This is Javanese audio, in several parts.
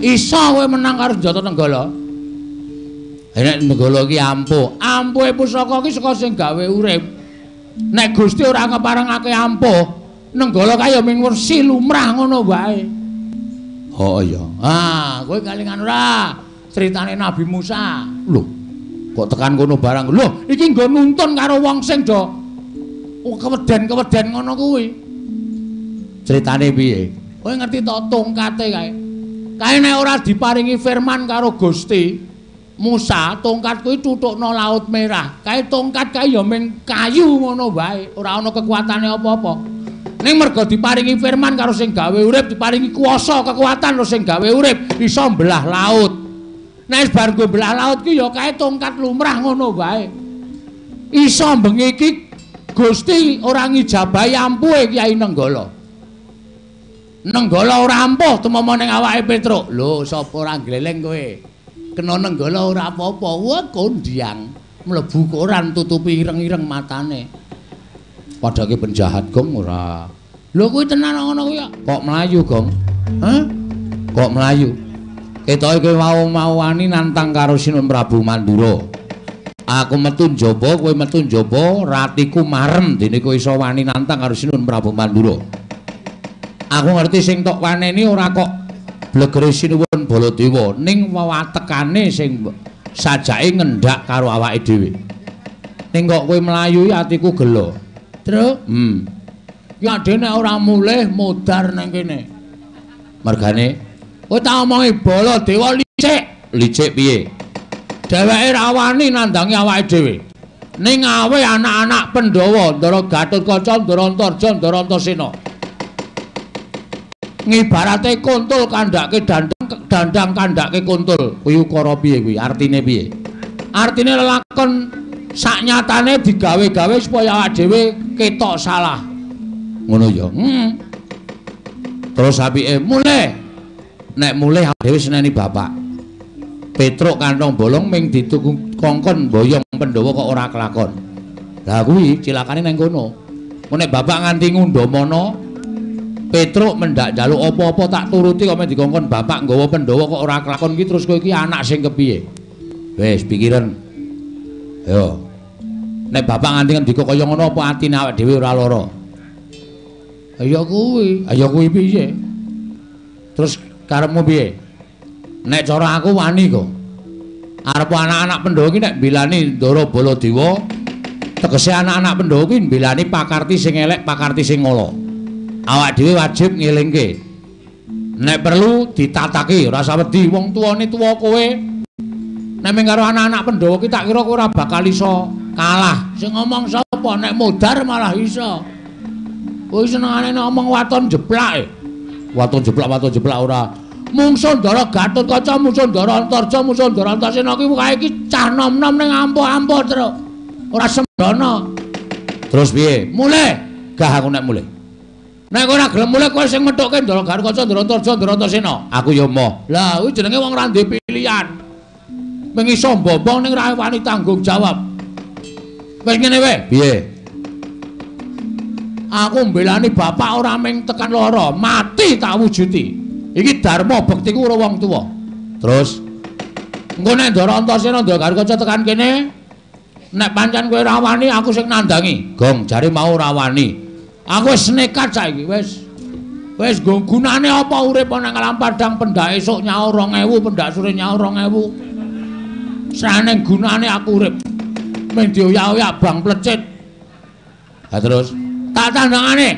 Iso kowe menang karo Jata Nenggala. Nek Nenggala iki ampuh. Ampuhe pusaka iki saka sing gawe urip. Nek Gusti ora ngeparengake ampuh, Nenggala kaya ming wersi lumrah ngono wae. Oh iya. Ah, kowe kelingan ora critane Nabi Musa. Lho, kok tekan kono barang. Lho, iki nggo nuntun karo wong sing do keweden-keweden ngono kuwi. Critane piye? Kowe ngerti to tongkate kae. Kae nek ora diparingi firman karo Gusti Musa, tongkat kuwi tutukno Laut Merah. Kae tongkat kae ya ming kayu ngono wae, ora ana kekuatane apa-apa. Ning mergo diparingi firman karo sing gawe urip, diparingi kuwasa kekuatan karo sing gawe urip, iso mbelah laut. Nek bar go mbelah laut ki ya kae tongkat lumrah ngono wae. Iso mbengiki Gusti ora ngijabahi ampuhe Kyai Nenggala. Nenggala ora ampuh temama ning awake Petruk. Lho, sapa ora gleleng kowe? Kena Nenggala ora apa-apa. Wah, kondiang mlebu koran tutupi ireng-ireng matane. Padake penjahat Gong ora. Lho kuwi tenan ngono kuwi kok mlayu Gong? Hah? Kok mlayu? Ketoke kowe mau wani nantang karo Sinun Prabu Mandura. Aku metu njaba, kowe metu njaba, ratiku marem dene kowe iso wani nantang karo Sinun Prabu Mandura. Aku ngerti sing tok waneni ora kok blegere Sinuwun Baladewa ning watekane sing sajake ngendhak karo awake dhewe. Ning kok kowe mlayu atiku gelo. Truk? Ya dene ora mulih modar nang kene. Mergane kowe tak omongi Baladewa licik. Licik piye? Dheweke ra wani nandangi awake dhewe. Ning awe anak-anak Pandhawa, Ndara Gatotkaca, Ndara Antarja, Ndara Antasena. Ngibarate kuntul kandhake dandang kandhake kuntul. Kuwi ukara piye kuwi? Artine piye? Artine lelakon saknyatane digawe-gawe supaya awake dhewe ketok salah. Ngono ya. Terus apike mulih. Nek mulih awake dhewe seneni bapak. Petruk kantong bolong ming dituku kongkon boyong Pandhawa kok ora kelakon. Lah kuwi cilakane nang kono. Nek bapak nganti ngundhamana Petruk mendak njaluk apa-apa tak turuti kok men dikongkon bapak nggawa Pandhawa kok ora kelakon ki terus kowe iki anak sing kepiye? Wis pikiran. Yo. Nek bapak nganti ngendika kaya ngono apa atine awake dhewe ora lara? Ya kuwi. Ya kuwi piye? Terus karepmu piye? Nek cara aku wani kok. Arep anak-anak Pandhawa ki nek mbelani Ndara Baladewa, tegese anak-anak Pandhawa ki mbelani pakarti sing elek, pakarti sing ala. Awak dhewe wajib ngelingke. Nek perlu ditatake, ora usah wedi wong tuwane tuwa kowe. Nek mung karo anak-anak Pandhawa ki tak kira kowe ora bakal iso kalah. Sing ngomong sapa? Nek modar malah iso. Kowe senengane ngomong waton jeplak. Waton jeplak ora. Mungsuh Ndara Gatotkaca, mungsuh Ndara Antarja, mungsuh Ndara Antasena ki kae iki cah nom-nom ning ampuh-ampuh terus. Ora sembrono. Terus piye? Mulih. Gah aku nek mulih. Nek kowe ora gelem mulih kowe sing methukke Ndara Gatotkaca, Ndara Antarja, Ndara Antasena. Aku ya emoh. Lah kuwi jenenge wong ora ndek pilihan. Mung iso bombong ning ra wani tanggung jawab. Wis ngene wae. Piye? Aku mbelani bapak ora mung tekan lara, mati tak wujuti. Iki dharma bektiku karo wong tuwa. Terus engko nek Ndara Antasena, Ndara Gatotkaca tekan kene, nek pancen kowe ora wani aku sing nandangi. Gong jare mau ora wani. Aku wis nekat saiki, wis nggo gunane apa urip nang alam padang pendak esuk nyaur 2000, pendak sore nyaur 2000. Sane gunane aku urip. Ming dioyak-oyak bang plecit. Ha terus tak tandangane.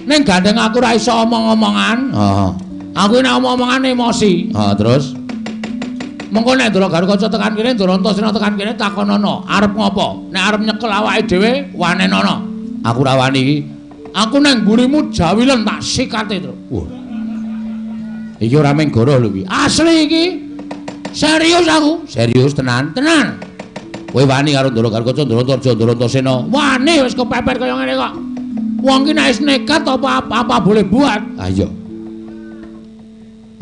Ning gandeng aku ora iso omong-omongan. Heeh. Aku nek omong-omongan emosi. Heeh, terus mengko nek Ndara Gatotkaca tekan kene, Ndara Antasena tekan kene takonono, arep ngopo? Nek arep nyekel awake dhewe, wanenono. Aku ora wani iki. Aku nang mburimu jawilen tak sikate terus. Wah. Iki ora mung goroh lho iki. Asli iki. Serius aku, serius tenan. Kowe wani karo Ndara Gatotkaca, Ndara Antarja, Ndara Antasena. Wani wis kepepet kaya ngene kok. Wong ki nek wis nekat apa boleh buat. Ah iya.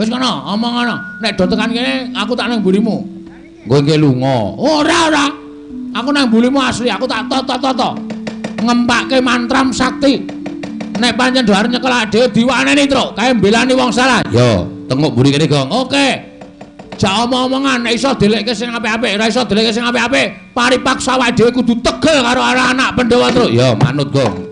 Wis kono, omong ngono. Nek do tekan kene aku tak nang mburimu. Kowe engke lunga. Ora. Aku nang mburimu asli, aku tak toto. Ngempake mantram sakti. Nek pancen do arep nyekel dhewe diwaneni truk, kae mbelani wong salah. Yo, Tengok mburi kene, Gong. Oke. Jak omong-omongan nek iso delekke sing apik-apik, ora iso delekke sing apik-apik. Paripaksa awake dhewe kudu tegel karo anak Pandhawa terus. Ya, manut, Gong.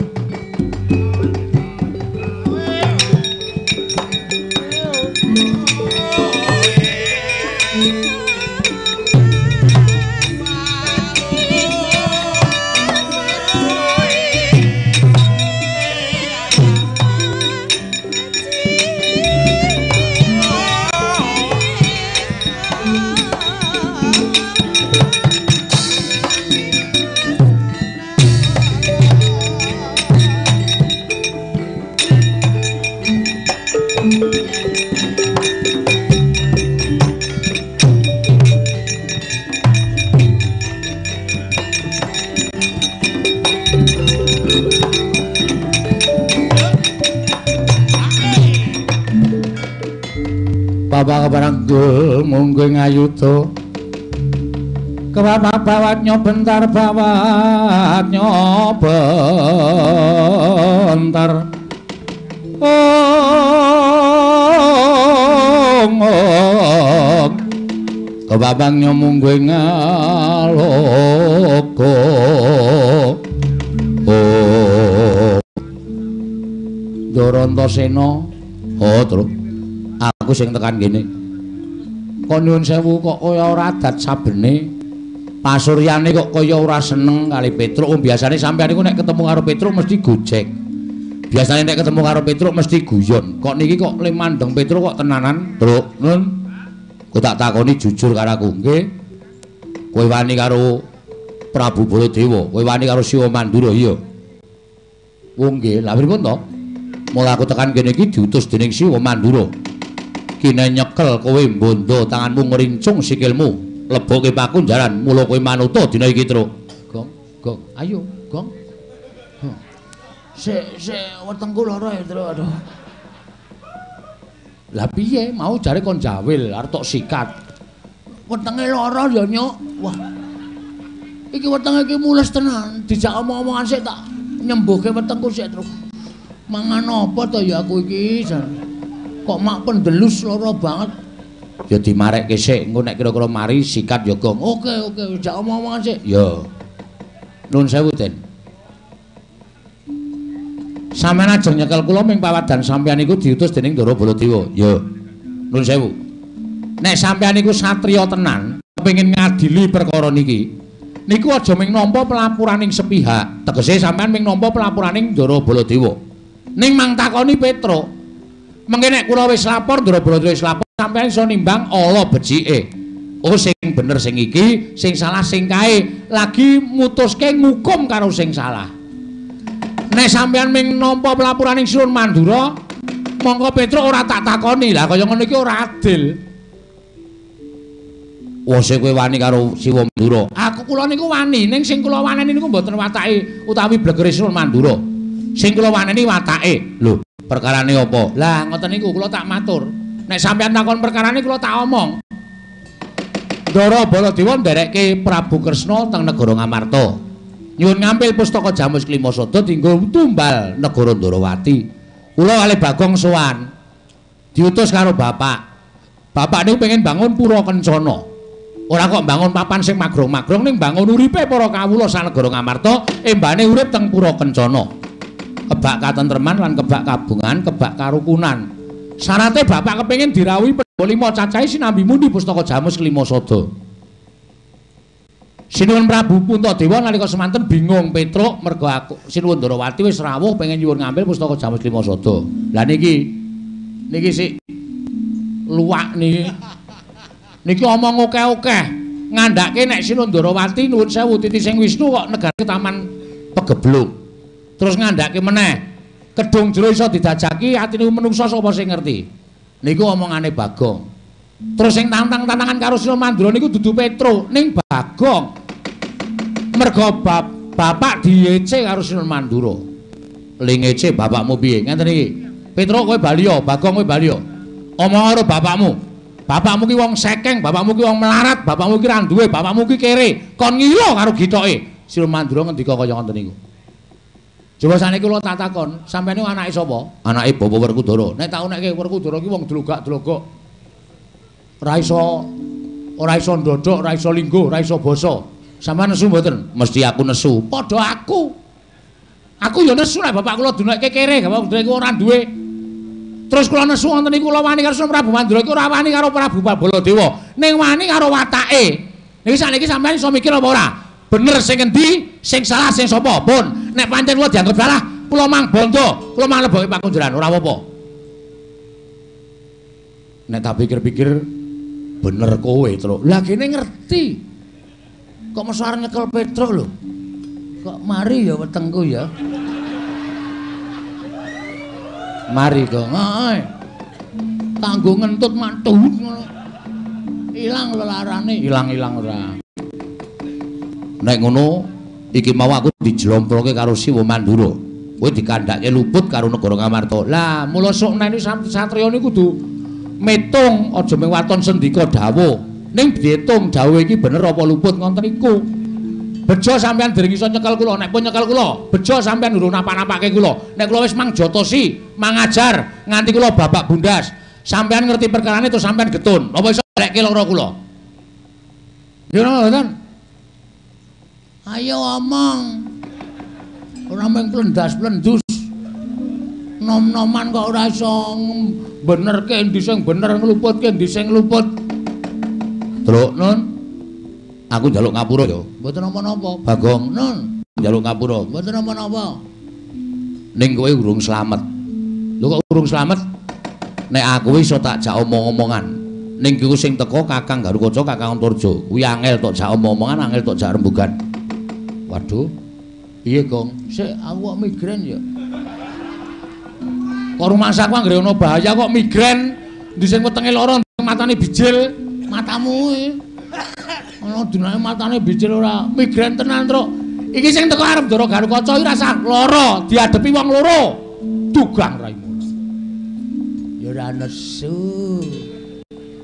Bapak barang munggo ngayuda kebapak bawat nyobentar bawat nyobentar kebapak nyomunggo ngaloko Dorontasena terus aku sing tekan kene. Kok nyuwun sewu kok kaya ora adat sabene. Pasuryane kok kaya ora seneng kali Petruk. Biasane sampeyan iku nek ketemu karo Petruk mesti gojek. Biasane nek ketemu karo Petruk mesti guyon. Kok niki kok le mandeng Petruk kok tenanan, Truk. Nun. Ku tak takoni jujur karo aku, nggih. Kowe wani karo Prabu Baladewa, kowe wani karo Siwa Mandura iya. Oh nggih, lha pripun to? Mula aku tekan kene iki diutus dening Siwa Mandura. Kine nyekel kowe mbondo tanganmu ngrincung sikilmu leboke pakunjaran mula kowe manuta dina iki Truk. Gong, ayo, Gong. Sik wetengku lara ya, Truk. Aduh. Lah piye mau jare kon jawil arep tok sikat. Wetenge lara ya, Nyuk. Wah. Iki wetenge iki mules tenan, dijak omong-omongan sik tak nyembuhke wetengku sik, Truk. Mangan apa to ya aku iki? Kok mak pendelus lara banget. Ya dimarekke sik, engko nek kira-kira mari sikat ya, Gong. Oke, jak omong-omongan sik. Ya. Nuwun sewu, Den. Sampeyan ajeng nyekel kula ming pawadan sampeyan iku diutus dening Ndara Baladewa. Ya. Nuwun sewu. Nek sampeyan iku satriya tenan, kepengin ngadili perkara niki, niku aja ming nampa pelapuraning sepihak. Tegese sampeyan ming nampa pelapuraning Ndara Baladewa. Ning mang takoni Petruk. Mengke nek kula wis lapor, Ndara Baladewa wis lapor, sampeyan iso nimbang ala becike. Oh sing bener sing iki, sing salah sing kae. Lagi mutuske ngukum karo sing salah. Nek sampeyan ming nampa pelapuraning Siwa Mandura, mongko Petruk ora tak takoni. Lah kaya ngono iki ora adil. Wose kowe wani karo Siwa Mandura. Aku kula niku wani, ning sing kula waneni niku mboten watake utawi blegere Siwa Mandura. Sing kula waneni watake. Lho, perkarane apa? Lah ngoten niku kula tak matur. Nek sampeyan takon perkarane kula tak omong. Ndara Baladewa nderekke Prabu Kresna teng negara Ngamarta. Nyuwun ngampil pustaka Jamus Klimasada dienggo tumbal negara Ndarawati. Kula kalih Bagong sowan. Diutus karo bapak. Bapak niku pengen bangun Pura Kencana. Ora kok bangun papan sing magrong-magrong ning bangun uripe para kawula sanegara Ngamarta, embane urip teng Pura Kencana. Kebak katentreman lan kebak kabungan, kebak karukunan. Syarate bapak kepengin dirawuhi Pandhawa 5 cacahe sinambi mundi pustaka Jamus Klimasada. Sinuwun Prabu Puntadewa nalika semanten bingung Petruk merga aku Sinuwun Ndarawati wis rawuh pengen nyuwun ngambil pustaka Jamus Klimasada. Lah niki sik luwak niki. Niki omong akeh-akeh. Ngandhake nek Sinuwun Ndarawati nuwun sewu titi sing Wisnu kok negare taman Pegebluk. Terus ngandhake meneh kedung jero iso didajaki atine menungsa sapa sing ngerti. Niku omongane Bagong. Terus sing tantang-tantangan karo Siwa Mandura niku dudu Petruk ning Bagong. Merga bapak diece karo Siwa Mandura. Lingece bapakmu piye? Ngeten iki. Petruk kowe baliya, Bagong kowe baliya. Omong karo bapakmu. Bapakmu ki wong sekeng, bapakmu ki wong melarat, bapakmu ki ra duwe, bapakmu ki kere. Kon ngilo karo gitoke. Siwa Mandura ngendika kaya ngoten niku. Coba saniki kula tak takon, sampeyan niku anake sapa? Anake Bapak Werkudara. Nek tak unekke Werkudara ki wong dlogak-dlogok. Ora iso ndodhok, ora iso linggo, ora iso basa. Sampeyan nesu mboten? Mesti aku nesu. Padha aku. Aku ya nesu nek bapak kula dunekke kere, bapak kula iku ora duwe. Terus kula nesu wonten niku kula wani karo Prabu Mandura iku ora wani karo Prabu Baladewa, ning wani karo watake. Niki saniki sampeyan iso mikir apa ora? Bener sing endi, sing salah sing sapa? Pun nek pancen kula dianggep salah, kula mang bondo, kula mang leboke pakunjaran, ora apa-apa. Nek tak pikir-pikir bener kowe, Truk. Lah kene ngerti. Kok mesti arep nyekel Petruk lho. Kok mari ya wetengku ya. Mari kok. Heeh. Kanggo ngentut mantu ngono. Ilang lelarane, ilang-ilang ora. Nek ngono iki mau aku dijlomproke karo Siwa Mandura. Kowe dikandhake luput karo negara Ngamarta. Lah, mula sok neni satriya niku kudu metung aja mung waton sendika dawuh. Ning diitung dawuh iki bener apa luput ngoten iku. Bejo sampean dereng iso nyekel kula, nek pun nyekel kula, bejo sampean durung napa-napake kula. Nek kula wis mangjotosi, mangajar nganti kula babak bundas. Sampean ngerti perkarane terus sampean getun. Apa iso lekke lara kula? Ya ngoten. Ayo omong. Ora mung plendas-plendus. Nom-noman kok ora iso benerke endi sing bener ngluputke endi sing ngluput. Truk Nun. Aku njaluk ngapura ya. Mboten napa-napa. Bagong Nun. Njaluk ngapura. Mboten napa-napa. Ning kowe urung slamet. Lho kok urung slamet? Nek aku iso tak jak omong-omongan. Ning iku sing teko Kakang Garukaca, Kakang Antarja. Kuwi angel tok jak omong-omongan, angel tok jak rembugan. Waduh. Piye, Gong? Sik aku kok migren ya. Kok rumah saku anggere ana bahaya kok migren. Ndi sing wetenge lara, matane bijil, matamu kuwi. Ana dunane matane bijil ora migren tenan, Truk. Iki sing teko arep Ndara Garukaca iki rasa lara, diadepi wong loro. Dugang raimu. Ya ora nesu.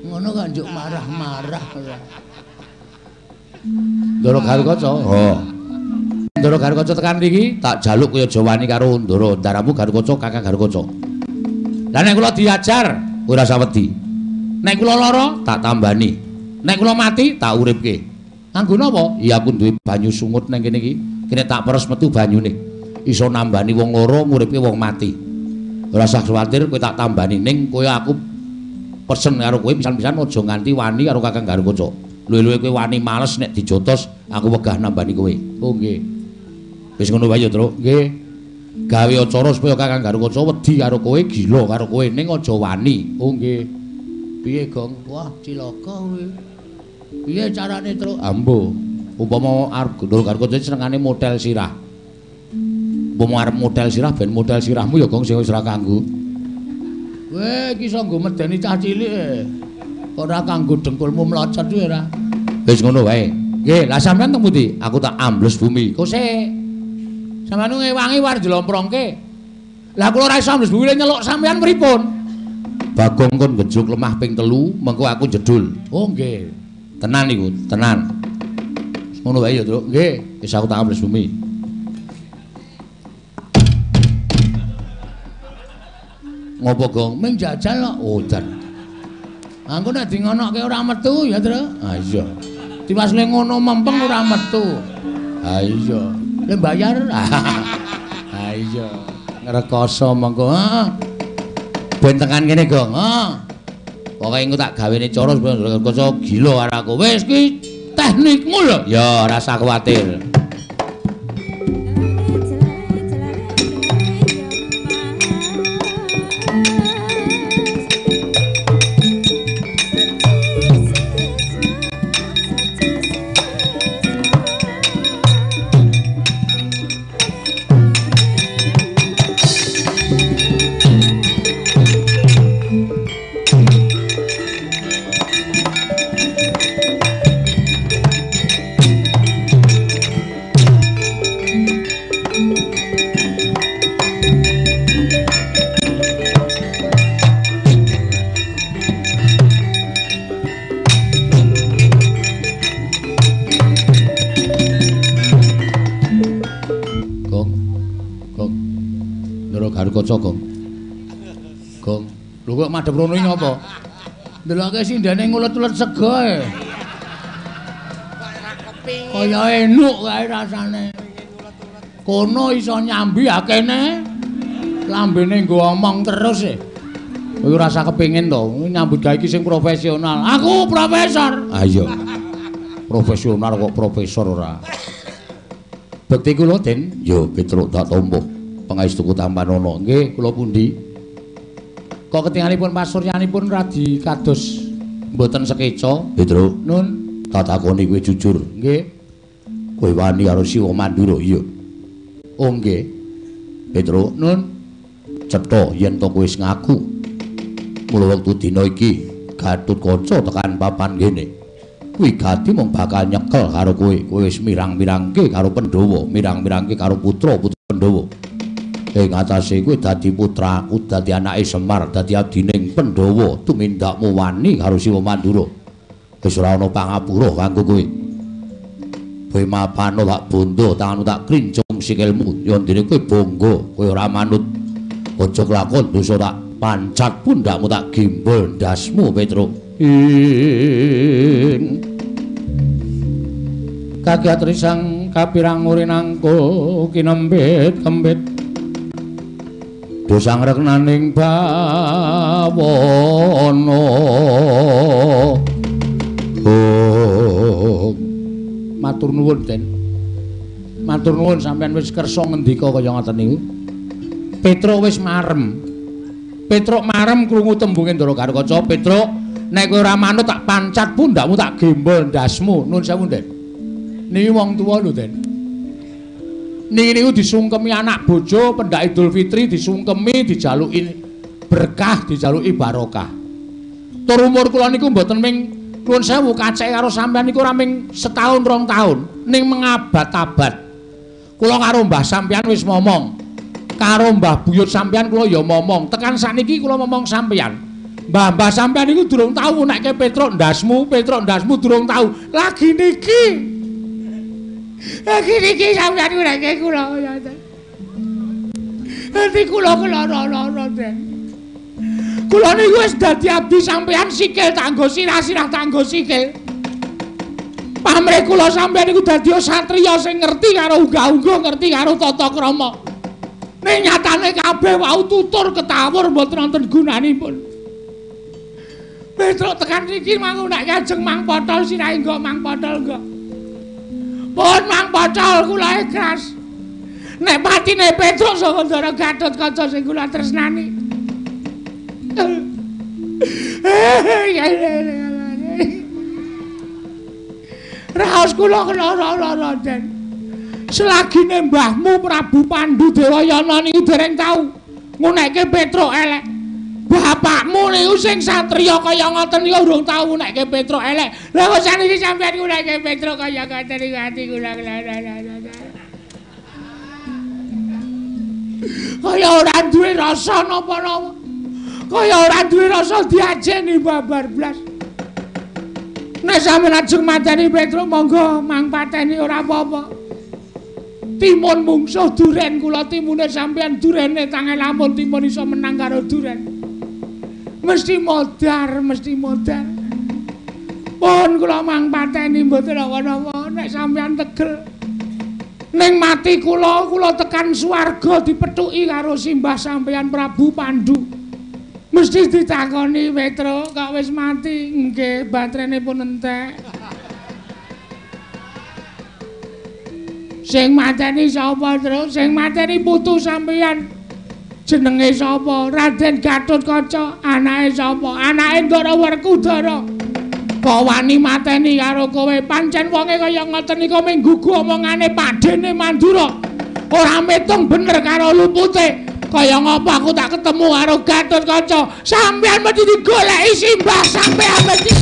Ngono kok njuk marah-marah. Ndara Garukaca. Oh. Ndara Garukaca tekan mriki tak jaluk kaya jawani karo Ndara Ndaramu Garukaca Kakang Garukaca. Lah nek kula diajar ora usah wedi. Nek kula lara tak tambani. Nek kula mati tak uripke. Kanggo napa? Ya aku duwe banyu sungut nang kene iki. Kene tak peres metu banyune. Iso nambani wong lara nguripke wong mati. Ora usah kuwatir kowe tak tambani ning kowe aku pesen karo kowe pisan-pisan aja nganti wani karo Kakang Garukaca. Luwe-luwe kowe wani males nek dijotos aku wegah nambani kowe. Oh nggih. Wis ngono wae ya, Truk. Nggih. Gawe acara supaya Kakang Garukaca wedi karo kowe, gila karo kowe ning aja wani. Oh nggih. Piye, Gong? Wah, cilaka kowe. Piye carane, Truk? Ambo. Umpama arep Ndara Garukaca senengane model sirah. Umpama arep model sirah ben model sirahmu ya, Gong, sing wis ora kanggo. Kowe iki iso nggo medeni cah cilik e. Ora kanggo dengkulmu mlocot kuwi ora. Wis ngono wae. Nggih, lah sampean teng pundi? Aku tak ambles bumi. Kok sik. Sampeyan ngewangi war jlomprongke. Lah kula ora iso ambles bumi nyeluk sampeyan pripun? Bagong kon ngejluk lemah ping 3, mengko aku jedul. Oh nggih. Tenan niku, tenan. Ngono wae ya, Truk. Nggih, wis aku tak ambles bumi. Ngopo, Gong? Ming jajal kok. Oh, dan. Angko nek di ngonoke ora metu ya, Truk. Ah iya. Diwasle ngono mempeng ora metu. Ha iya. Le bayar. Ha iya. Ngrekoso mengko. Heeh. Ben tekan kene, Gong. Heeh. Pokoke engko tak gawene cara supaya Garukaca gila karo aku. Wis ki teknikmu lho. Ya ora usah kuwatir. Garukaca, Gong. Gong, lho kok madhep rono iki ngopo? Ndeloke sindene ngulet-ulet sego e. Kaya enuk kae rasane. Kono iso nyambi akene. Lambene nggo omong terus e. Kowe rasa kepengin to nyambut gawe iki sing profesional. Aku profesor. Ayo. Profesional kok profesor ora. Bekti kula Den, yo Petruk tak tompo. Pangastuku Tampanana. Nggih, kula pundi? Kok ketingalipun pasuryanipun radi kados mboten sekeca, Petruk. Nun, tak takoni kowe jujur. Nggih. Kowe wani karo Siwa Mandura, iya. Oh nggih. Petruk, nun. Cetha yen to kowe wis ngaku. Mula wektu dina iki Gatotkaca tekan papan kene. Kuwi gati mung bakal nyekel karo kowe. Kowe wis mirang-mirangke karo Pandhawa, mirang-mirangke karo putra-putra Pandhawa. Ing atase kowe dadi putraku, dadi anake Semar, dadi adining Pandhawa, tumindakmu wani karo Siwa Mandura. Wis ora ana pangapura kanggo kowe. Kowe mapano tak bondo, tanganmu tak krincung sikilmu. Ya ndene kowe bangga, kowe ora manut. Aja kelakon dosa tak pancat pundakmu tak gimbol ndasmu, Petruk. Kagiat risang kapirang urinangku kinembit-kembit dosang reknaning bawana matur nuwun Den, matur nuwun sampeyan wis kersa ngendika kaya ngoten niku. Petruk wis marem, Petruk marem krungu tembunge Ndara Garukaca. Petruk, nek kowe ora manut tak pancat pundakmu tak gembol ndasmu. Nuwun sewu, Den. Niki wong tuwa lho, Den. Niki niku disungkemi anak bojo pendak Idul Fitri, disungkemi dijaluki berkah, dijaluki barokah. Tur umur kula niku mboten ming nuwun sewu kacek karo sampean niku ora ming setahun 2 tahun, ning mengabad-abad. Kula karo Mbah sampean wis momong. Karo Mbah Buyut sampean kula ya momong. Tekan sakniki kula momong sampean. Mbah sampean niku durung tau nekke Petruk ndasmu durung tau. Lagi niki sampean nekke kula ya. Ati kula lara-lara, Den. Kula niku wis dadi abdi sampean sikil tanggo sirah-sirah tanggo sikil. Pamrih kula sampean niku dadi satriya sing ngerti karo unggah-ungguh, ngerti karo tata krama. Ning nyatane kabeh wau tutur ketawur mboten wonten gunanipun. Petruk tekan niki mangu nek Kanjeng Mang Potol sirahe nggo Mang Potol nggo. Pun Mang Potol kula ikhlas. Nek patine Petruk saka Ndara Gatotkaca sing kula tresnani. Raos kula lara-lara, Den. Selagine mbahmu Prabu Pandhu Dewayana niku dereng tau ngunekke Petruk elek. Bapakmu niku sing satriya kaya ngoten niku urung tau ngunekke Petruk elek. Lah kok saniki sampeyan ngunekke Petruk kaya ngoten niku ati kula. Kaya ora duwe rasa napa-napa. Kaya ora duwe rasa diajeni babar blas. Nek sampeyan ajeng mateni Petruk monggo mang pateni ora apa-apa. Timun mungsuh duren kula timune sampeyan durene tangan lamun timun iso menang karo duren. Mesti modar. Pun kula mang pateni mboten apa-apa nek sampeyan tegel. Ning mati kula tekan swarga dipethuki karo simbah sampeyan Prabu Pandhu. Mesti ditakoni Petruk kok wis mati. Nggih, baterene pun entek. Sing mateni sapa terus? Sing mateni putu sampeyan. Jenenge sapa? Raden Gatotkaca. Anake sapa? Anake Ndara Werkudara. Kok wani mateni karo kowe? Pancen wonge kaya ngoten niku mung gugu omongane Padene Mandura. Ora metung bener karo lupute. Kaya ngapa aku tak ketemu karo Gatotkaca? Sampeyan mesti digoleki simbah sampeyan mesti.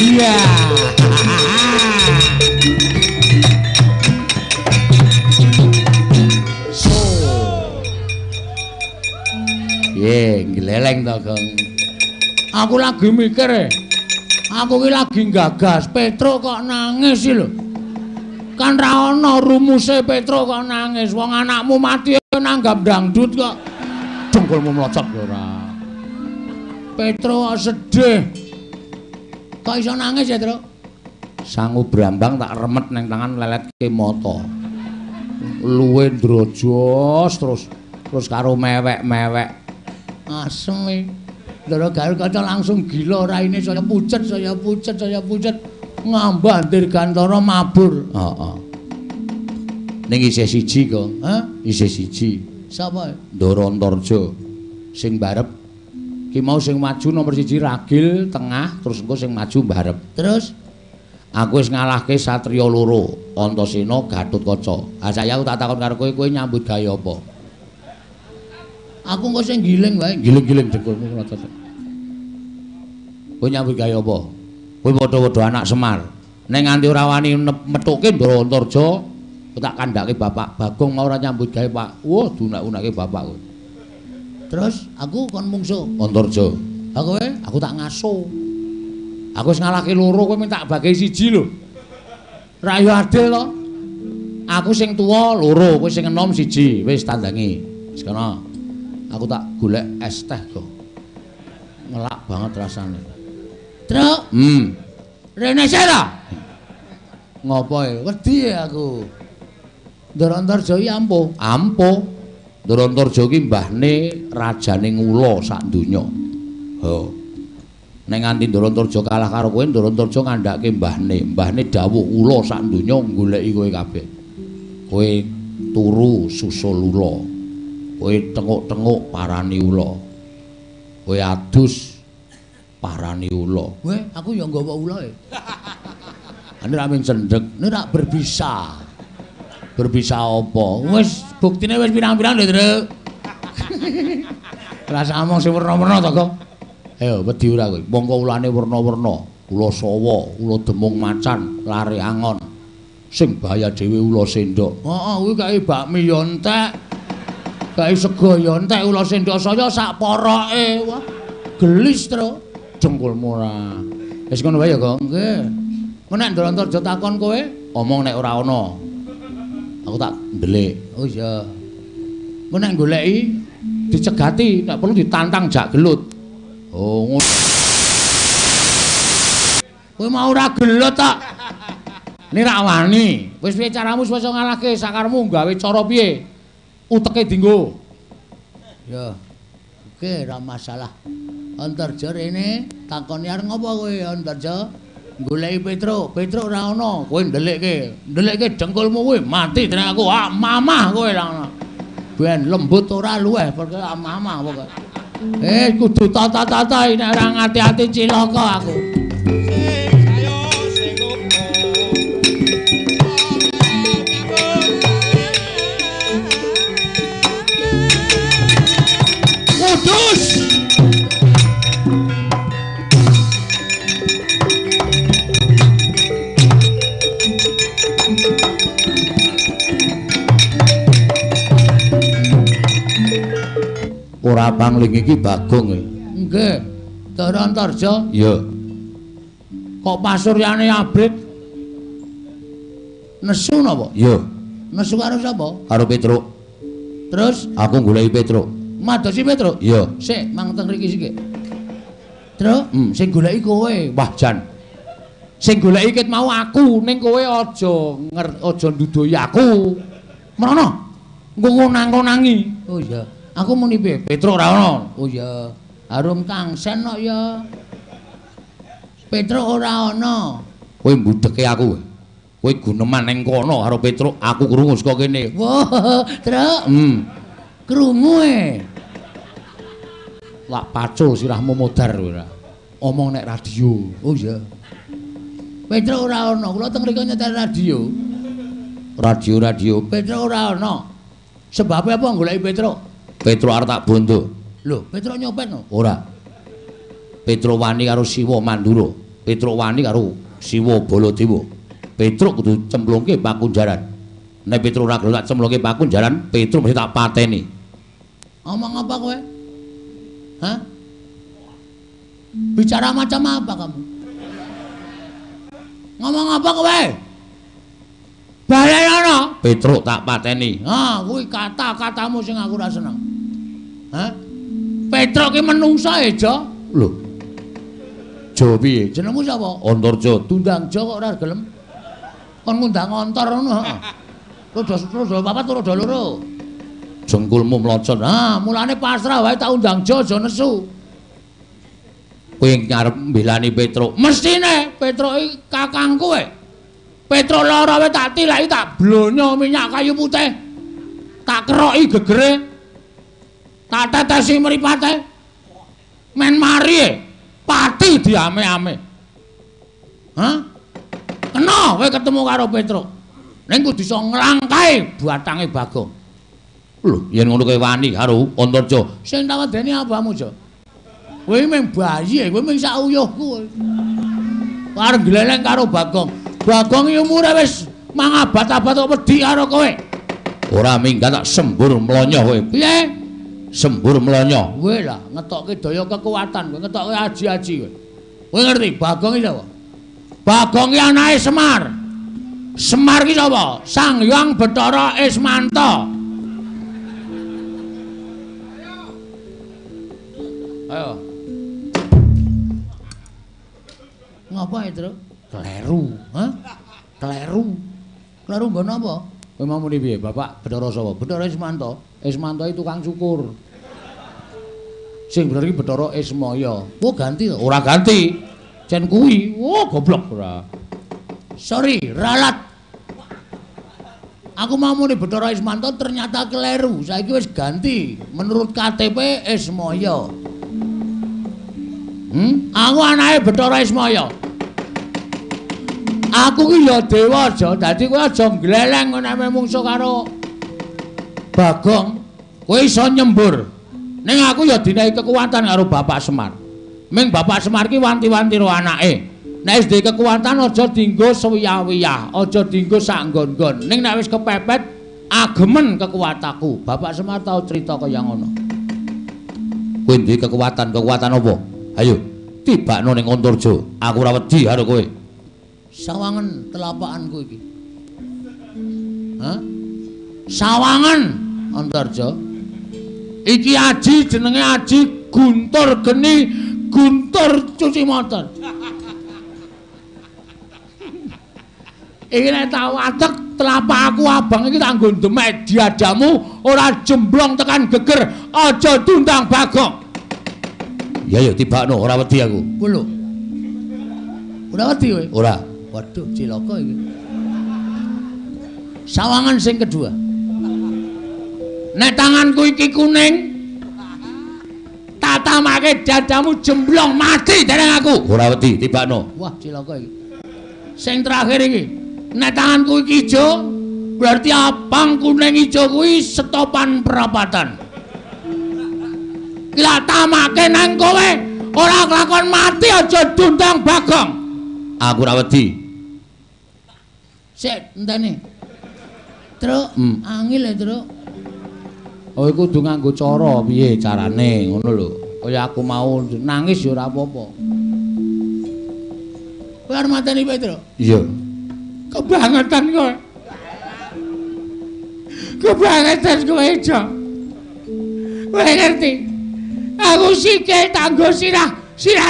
Iya. Gleleng to, Gong. Aku lagi mikir. Aku ki lagi gagas Petruk kok nangis lho. Kan ra ana rumuse Petro kok nangis. Wong anakmu mati nanggap dangdut kok. Dengkulmu mlocot lho ora. Petro sedih. Kok iso nangis ya, Tru? Sangu brambang tak remet neng tangan leletke mata. Luwe ndrojos terus karo mewek-mewek. Asem. Ndara gawe kaca langsung gila raine saya pucet. Ngambah dirgantara mabur. Heeh. Ning isih siji kok. Hah? Isih siji. Sapa? Ndara Antarja. Sing barep. Ki mau sing maju nomor 1 ragil tengah terus engko sing maju barep. Terus aku wis ngalahke satriya loro, Antasena, Gatotkaca. Ha saya aku tak takon karo kowe nyambut gawe apa? Aku engko sing giling wae, giling-giling dengkulmu rata. Kowe nyambut gawe apa? Kowe padha-padha anak Semar. Ning nganti ora wani metuke Ndara Antarja, tak kandhake Bapak Bagong mau ora nyambut gawe, Pak. Wah, dunak-unake bapak kowe. Terus aku kon mungsuh Antarja. Ha kowe? Aku tak ngaso. Aku wis ngalahke loro, kowe minta bagi siji lho. Ra yo adil to. Aku sing tuwa loro, kowe sing enom siji. Wis tandangi. Wis kana. Aku tak golek es teh kok. Ngelak banget rasane. Truk. Rene sira. Ngopo e? Wedi aku. Ndara Antarja iki ampuh. Ampuh. Ndara Antarja iki mbahne rajane Ngula sak donya. Ho. Nek nganti Ndara Antarja kalah karo kowe, Ndara Antarja ngandhake mbahne dawuh ula sak donya goleki kowe kabeh. Kowe turu susul ula. Kowe tenguk-tenguk parani ula. Kowe adus parani ula. Kowe aku ya nggawa ulae. Ane ra men cendhek, nek ra berbisa. Berbisa apa? Wis buktine wis pirang-pirang lho, Tru. Rasa among sing werna-werna to, Kok. Ayo wedi ora kowe. Mongko ulane werna-werna. Ula sawa, ula demung macan, lare angon. Sing bahaya dhewe ula sendok. Heeh, kuwi kae bakmi ya entek. Kae sego ya entek ula sendok saya sak poroke. Wah, gelis, Tru. Dengkulmu ora. Wis ngono wae ya, Kok. Nggih. Nek Ndara Antarja takon kowe, omong nek ora ana. Aku tak ndelik. Oh iya. Mun nek goleki dicegati, nek perlu ditantang jak gelut. Oh ngono. Kowe mau ora gelut tok. Nek ra wani, wis piye caramu supaya ngalahke sakarmu gawe cara piye? Uteke dienggo. Ya. Oke, ora masalah. Antarja rene takoni arep ngopo kowe Antarja? Goleki Petro ora ana. Kowe ndelikke dengkulmu kowe mati tenan aku. Ah, mamah kowe ora ana. Ben lembut ora luweh perkara mamah pokoke. Kudu tata-tata nek ora ngati-ati cilaka aku. Kudus. Ora pangling iki Bagong e. Nggih. Ndara Antarja? Iya. Kok pasuryane abrit? Nesu napa? Iya. Nesu karo sapa? Karo Petruk. Terus aku goleki Petruk. Madosi Petruk? Iya. Sik, mang teng mriki sik. Truk? Sing goleki kowe. Wah, Jan. Sing goleki ket mau aku, ning kowe aja ndudohi aku. Merono. Engko ngonang-konangi. Oh iya. Aku muni piye? Petruk ora ana. Oh iya. Harum Kangsen kok ya. Petruk ora ana. Kowe mbudheke aku. Kowe guneman ning kono karo Petruk, aku krungu saka kene. Wah, Truk. Krungu e. Lak pacul sirahmu modar ora. Omong nek radio. Oh iya. Petruk ora ana. Kula teng mriko nyetel radio. Radio. Petruk ora ana. Sebab apa goleki Petruk? Petruk arep tak bondo. Lho, Petruk nyopet no? Ora. Petruk wani karo Siwa Mandura. Petruk wani karo Siwa Baladewa. Petruk kudu cemplungke pakunjaran. Nek Petruk ora gelem tak cemplungke pakunjaran, Petruk mesti tak pateni. Omong apa kowe? Hah? Bicara macam apa kamu? Ngomong apa kowe? balenono. Petruk tak pateni. Kuwi kata-katamu sing aku ora seneng. Hah? Petruk ki menungsa eja. Lho. Jo piye? Jenengmu sapa? Antarja. Tundang Jo kok ora gelem. Kon ngundang ontor ngono, heeh. Rodo papat rodo loro. Jengkulmu mlocot. Mulane pasrah wae tak undang Jo aja nesu. Kowe ngarep mbelani Petruk. Mestine Petruk iki kakangku kowe. Petruk lara wae tak tilaki tak blonyo minyak kayu putih. Tak keroki gegere. Tak tetesi mripate. Men mari pati diame-ame. Hah? Kena kowe ketemu karo Petruk. Ning kudu iso nglangkahi batange Bagong. Lho, yen ngono kowe wani karo Antarja, sing tak wedeni apamu, Jo? Kowe mung bayi, kowe mung sak uyuhku kowe. Arep gleleng karo Bagong. Bagong iki umure wis mangabat-abat kok wedi karo kowe. Ora minggat tak sembur mlonyo kowe. Piye? Sembur mlonyo. Kowe lah ngetokke daya kekuatan, kowe ngetokke aji-aji kowe. Kowe ngerti Bagong iki sapa? Bagong iki anake Semar. Semar ki sapa? Sang Hyang Bathara Ismanta. Ayo. Ngapa itu? Kleru, hah? Kleru. Kleru nggon apa? Kowe mau muni piye, Bapak Bathara sapa? Bathara Ismanta. Ismanta itu tukang cukur. Sing bener iki Bathara Ismaya. Oh ganti to? Ora ganti. Jan kuwi. Oh goblok ora. Sorry, ralat. Aku mau muni Bathara Ismanta ternyata keliru. Saiki wis ganti. Menurut KTP Ismaya. Aku anake Bathara Ismaya. Aku ki ya dewa aja, dadi kowe aja gleleng nek mungsuh karo Bagong. Kowe iso nyembur. Ning aku ya dinehi kekuatan karo Bapak Semar. Ming Bapak Semar ki wanti-wanti karo anake. Nek wis duwe kekuatan aja dienggo sewiyah-wiyah, aja dienggo sak nggon-nggon. Ning nek wis kepepet agemen kekuatanku. Bapak Semar tau cerita kaya ngono. Kowe duwe kekuatan apa? Ayo, tibakno ning Antarja. Aku ora wedi karo kowe. Sawangen telapakanku iki. Hah? Sawangen Antarja. Iki aji jenenge Aji Guntur Geni Guntur cuci motor. Iki nek tak watek telapak aku abang iki tak nggo demek diadamu ora jemblong tekan geger aja tundang Bagong. Ya ya tibakno ora wedi aku. Lho. Ora wedi kowe? Ora. Waduh cilaka iki. Sawangan sing kedua. Nek tanganku iki kuning tak tamake dadamu jemblong mati dereng aku. Ora wedi tibakno. Wah cilaka iki. Sing terakhir iki. Nek tanganku iki ijo berarti abang kuning ijo kuwi setopan perapatan. Lah tamake nang kowe ora kelakon mati aja dundang Bagong. Aku ora wedi. Sik entene. Truk, angel ya, Truk. Oh iku kudu nganggo cara piye carane ngono lho. Kaya aku mau nangis ya ora apa-apa. Kowe arep mateni Petruk? Iya. Kebangetan kowe. Kebangetan kowe, Jo. Kowe ngerti? Aku sikil tanggo sirah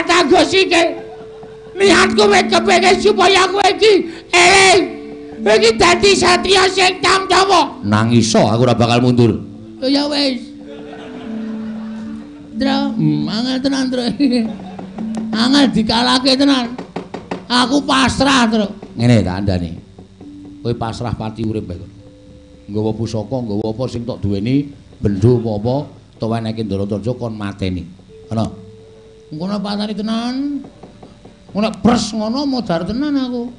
tanggo sikil. Niatku wis kepengin supaya kowe iki eling. Kowe iki dadi satriya sing tamtama. Nang iso aku ora bakal mundur. Ya wis. Dra, angel tenan, Tru. Angel dikalahke tenan. Aku pasrah, Tru. Ngene tak andani. Kowe pasrah pati urip bae. Nggawa pusaka, nggawa apa sing tok duweni, bendho apa-apa, to weneke Ndaratara kon mateni. Ana. Ngono patani tenan. Ngono pres ngono modar tenan aku.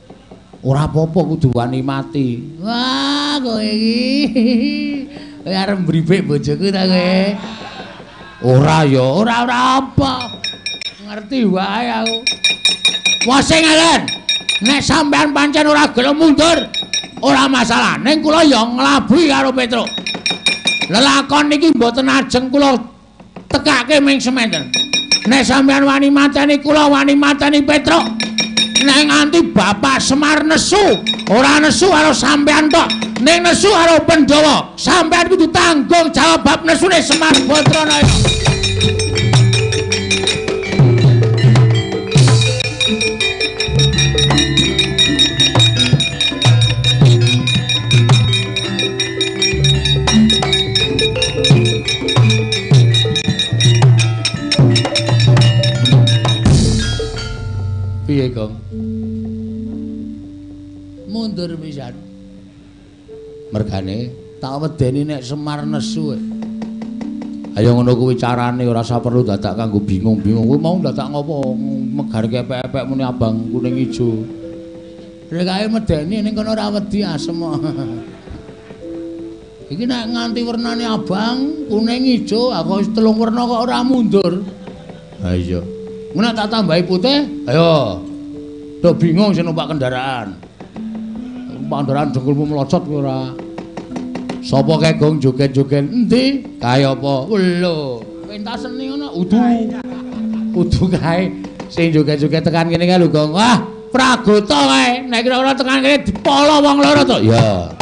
Ora apa-apa kudu wani mati. Wah, kowe iki. Kowe arep mbribek bojoku ta kowe? Ora ya, ora apa. Ngerti wae aku. Wah sing ngelen. Nek sampean pancen ora gelem mundur, ora masalah. Ning kula ya nglabuhi karo Petruk. Lelakon iki mboten ajeng kula tekake ming sementen. Nek sampean wani mateni kula wani mateni Petruk. nek nganti Bapak Semar nesu, ora nesu karo sampean tok, ning nesu karo Pandhawa. Sampean kudu tanggung jawab bab nesune Semar Badrana. Piye, Gong? Mundur pisan. Mergane tak wedeni nek Semar nesu. Ayo ngono kuwi carane ora usah perlu dadak kanggo bingung-bingung. Kuwi mau dadak ngopo megarke epek-epek muni abang kuning ijo. Rek ae medeni ning kono ora wedi asem. Iki nek nganti wernane abang, kuning ijo, aku wis telung werna kok ora mundur. Ha iya. Mun tak tambahi putih, ayo. Do bingung sing numpak kendaraan. Numpak kendaraan dengkulmu melocot kowe ora. Sapa kae Gong joget-joget endi? Kaya apa? Lho, pentas seni ngono udu. Udu kae sing joget-joget tekan kene kae lho Gong. Wah, Pragota kae. Nek kira-kira tekan kene dipolo wong loro to. Ya.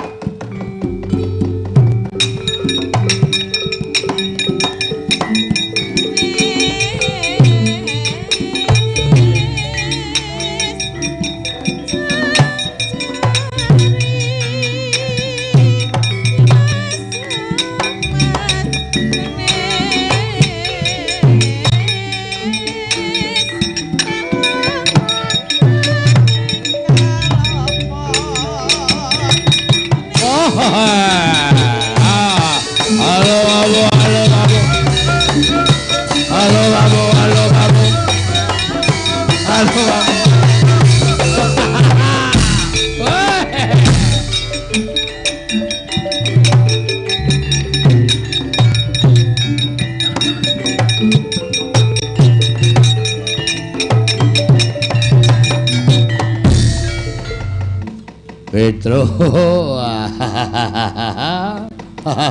Petro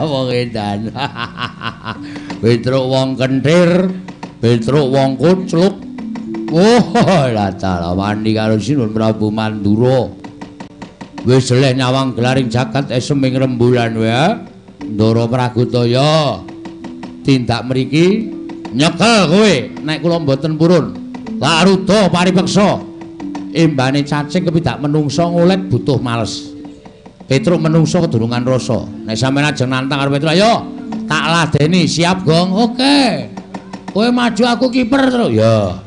wong edan Petro wong kentir Petro wong kucluk lah cara wani karo Sinun Prabu Mandura wis jeleh nyawang gelaring jagat eseming rembulan ya Ndara Pragutaya tindak mriki nyekel kowe nek kula mboten purun lak ruda paripeksa imbane cacing kepidak menungso ngulet butuh males. Petruk menungso kedurungan rasa. Nek sampeyan ajeng nantang karo Petruk ayo tak ladeni siap Gong. Oke. Kowe maju aku kiper terus. Ya.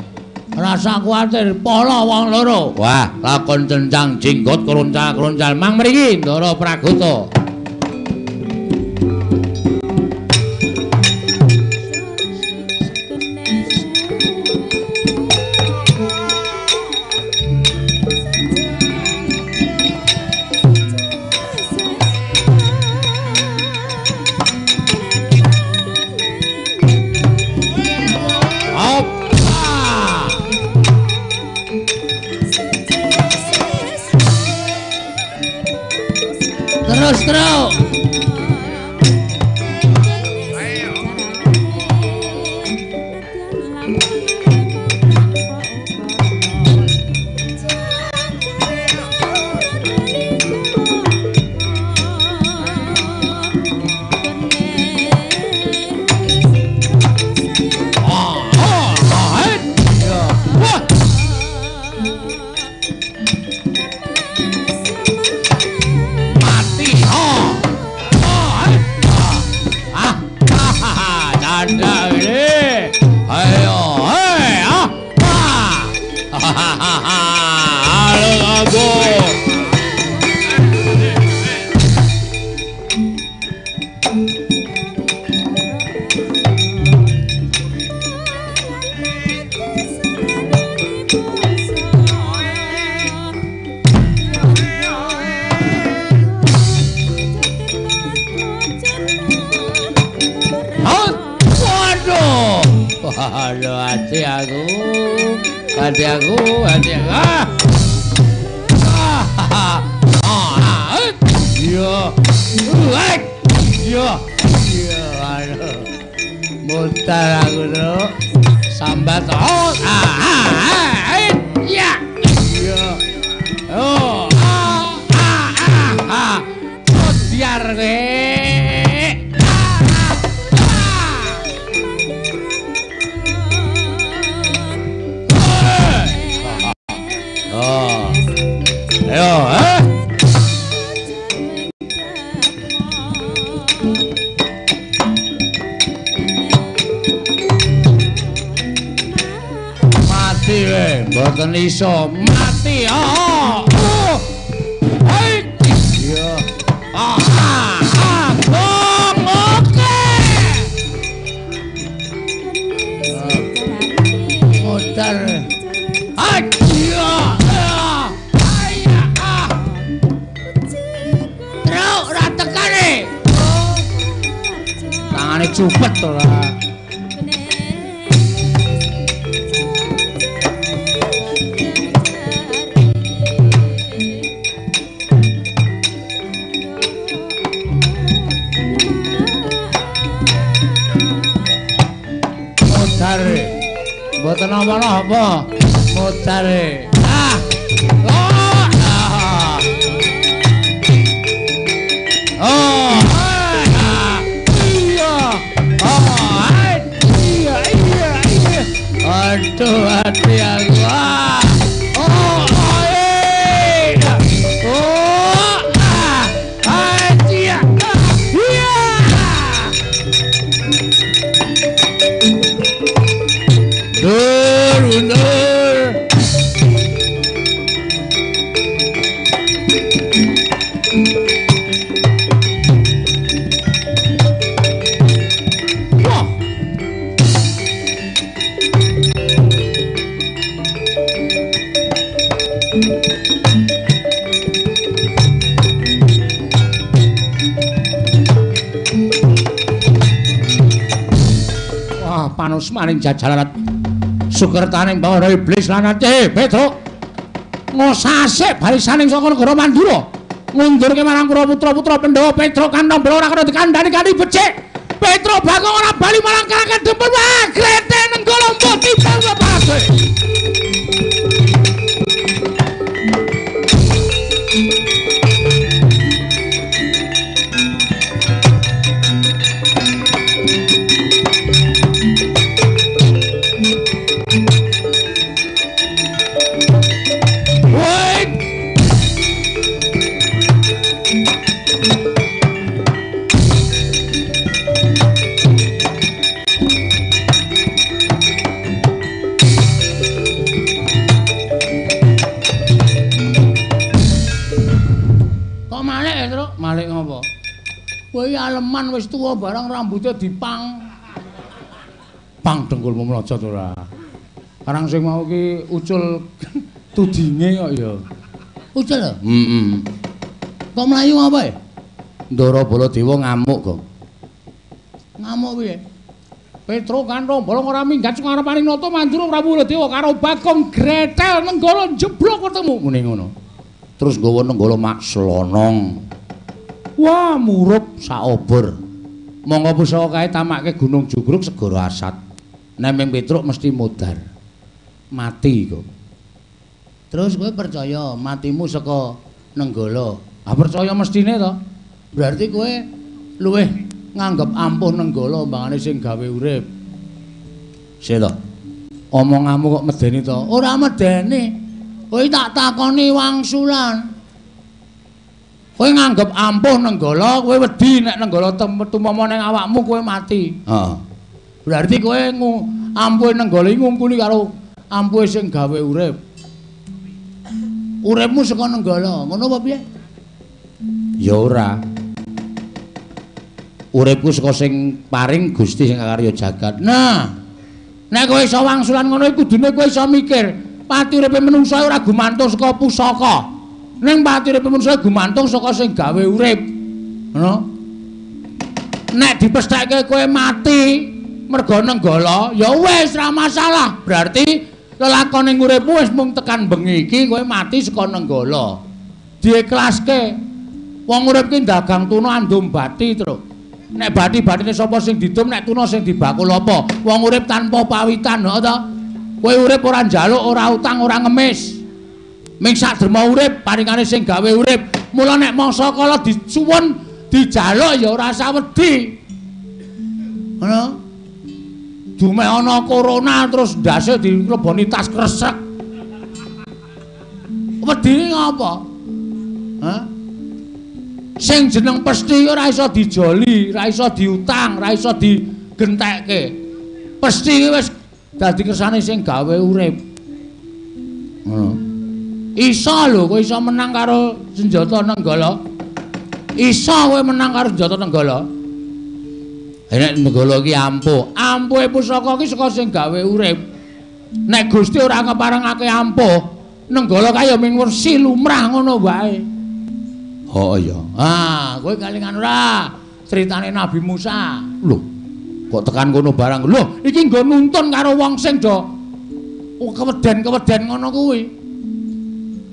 Rasa kuwatir polo wong loro. Wah, lakon cencang jenggot kroncal-kroncal mang mriki Ndara Pragota. Terus. Hati aku. Mutar aku tuh sambat. Ya. Mboten iso mati. Hai. Iya. Oke. Modal. Ayo. Terus ora tekane. Tangane cupet to lah. Mboten napa-napa. Modare. Aduh, hati aku. Maning jajalan sukertaning para iblis lan ate Petruk ngosasik barisaning saka negara Mandura ngundurke marang para putra-putra Pandhawa Petruk kan tombol ora kena dikandhani kanthi becik Petruk Bagong ora bali marang karakan dempul wae grete nenggala mbok timbal pase aleman wis tuwa barang rambutnya dipang. Pang dengkulmu mlojot ora. Karang sing mau ki ucul tudinge kok ya. Ucul lho? Heeh. Kok mlayu apa e? Ndara Baladewa ngamuk, Gong. Ngamuk piye? Petruk Kanthong bolong ora minggat sing ngarepaning nata Mandura Prabu Baladewa karo Bagong Gretel nenggala jeblok ketemu muni ngono. Terus nggawa nenggala mak slonong. Wah, murup saobor. Monggo pusaka kae tamakke Gunung Jugruk segara asat. Nemeng Petruk mesti modar. Mati kok. Terus kowe percaya matimu saka nenggala? Ah percaya mestine to. Berarti kowe luwih nganggep ampuh nenggala mbangane sing gawe urip. Sik to. Omonganmu kok medeni to? Ora medeni. Kowe tak takoni wangsulan. Kowe nganggep ampuh nenggala, kowe wedi nek nenggala tumama ning awakmu kowe mati. Heeh. Berarti kowe ampuhe nenggala iki ngumpuli karo ampuhe sing gawe urip. Uripmu saka nenggala, ngono apa piye? Ya ora. Uripku saka sing paring Gusti sing karya jagat. Nah, nek kowe iso wangsulan ngono iku kudune kowe iso mikir, pati uripe menungsa ora gumantung saka pusaka. Ning pati uripe manungsa gumantung saka sing gawe urip. Ngono. Nek dipesthekke kowe mati merga nenggala, ya wis ora masalah. Berarti lelakoning uripmu wis mung tekan bengi iki kowe mati saka nenggala. Diikhlaske. Wong urip ki dagang tuna andum bati, Truk. Nek bati-batine sapa sing didum, nek tuna sing dibakul apa? Wong urip tanpa pawitan, kok to? Kowe urip ora njaluk, ora utang, ora ngemis. Ming sak derma urip paringane sing gawe urip. Mula nek mangsa kala disuwun dijaluk ya ora usah wedi. Ngono. Dume ana corona terus ndase dileboni tas kresek. Wedi ngapa? Hah? Sing jeneng pesthi ora iso dijoli, ora iso diutang, ora iso digentekke. Pesthi wis dadi kersane sing gawe urip. Ngono. Iso lho kowe iso menang karo senjata Nenggala. Iso kowe menang karo senjata Nenggala. Nek Nenggala iki ampuh. Ampuhe pusaka iki saka sing gawe urip. Nek Gusti ora ngeparengake ampuh, Nenggala kaya ming wersi lumrah ngono wae. Oh iya. Ah, kowe kalingan ora critane Nabi Musa. Lho, kok tekan kono barang. Lho, iki nggo nuntun karo wong sing do keweden-keweden ngono kuwi.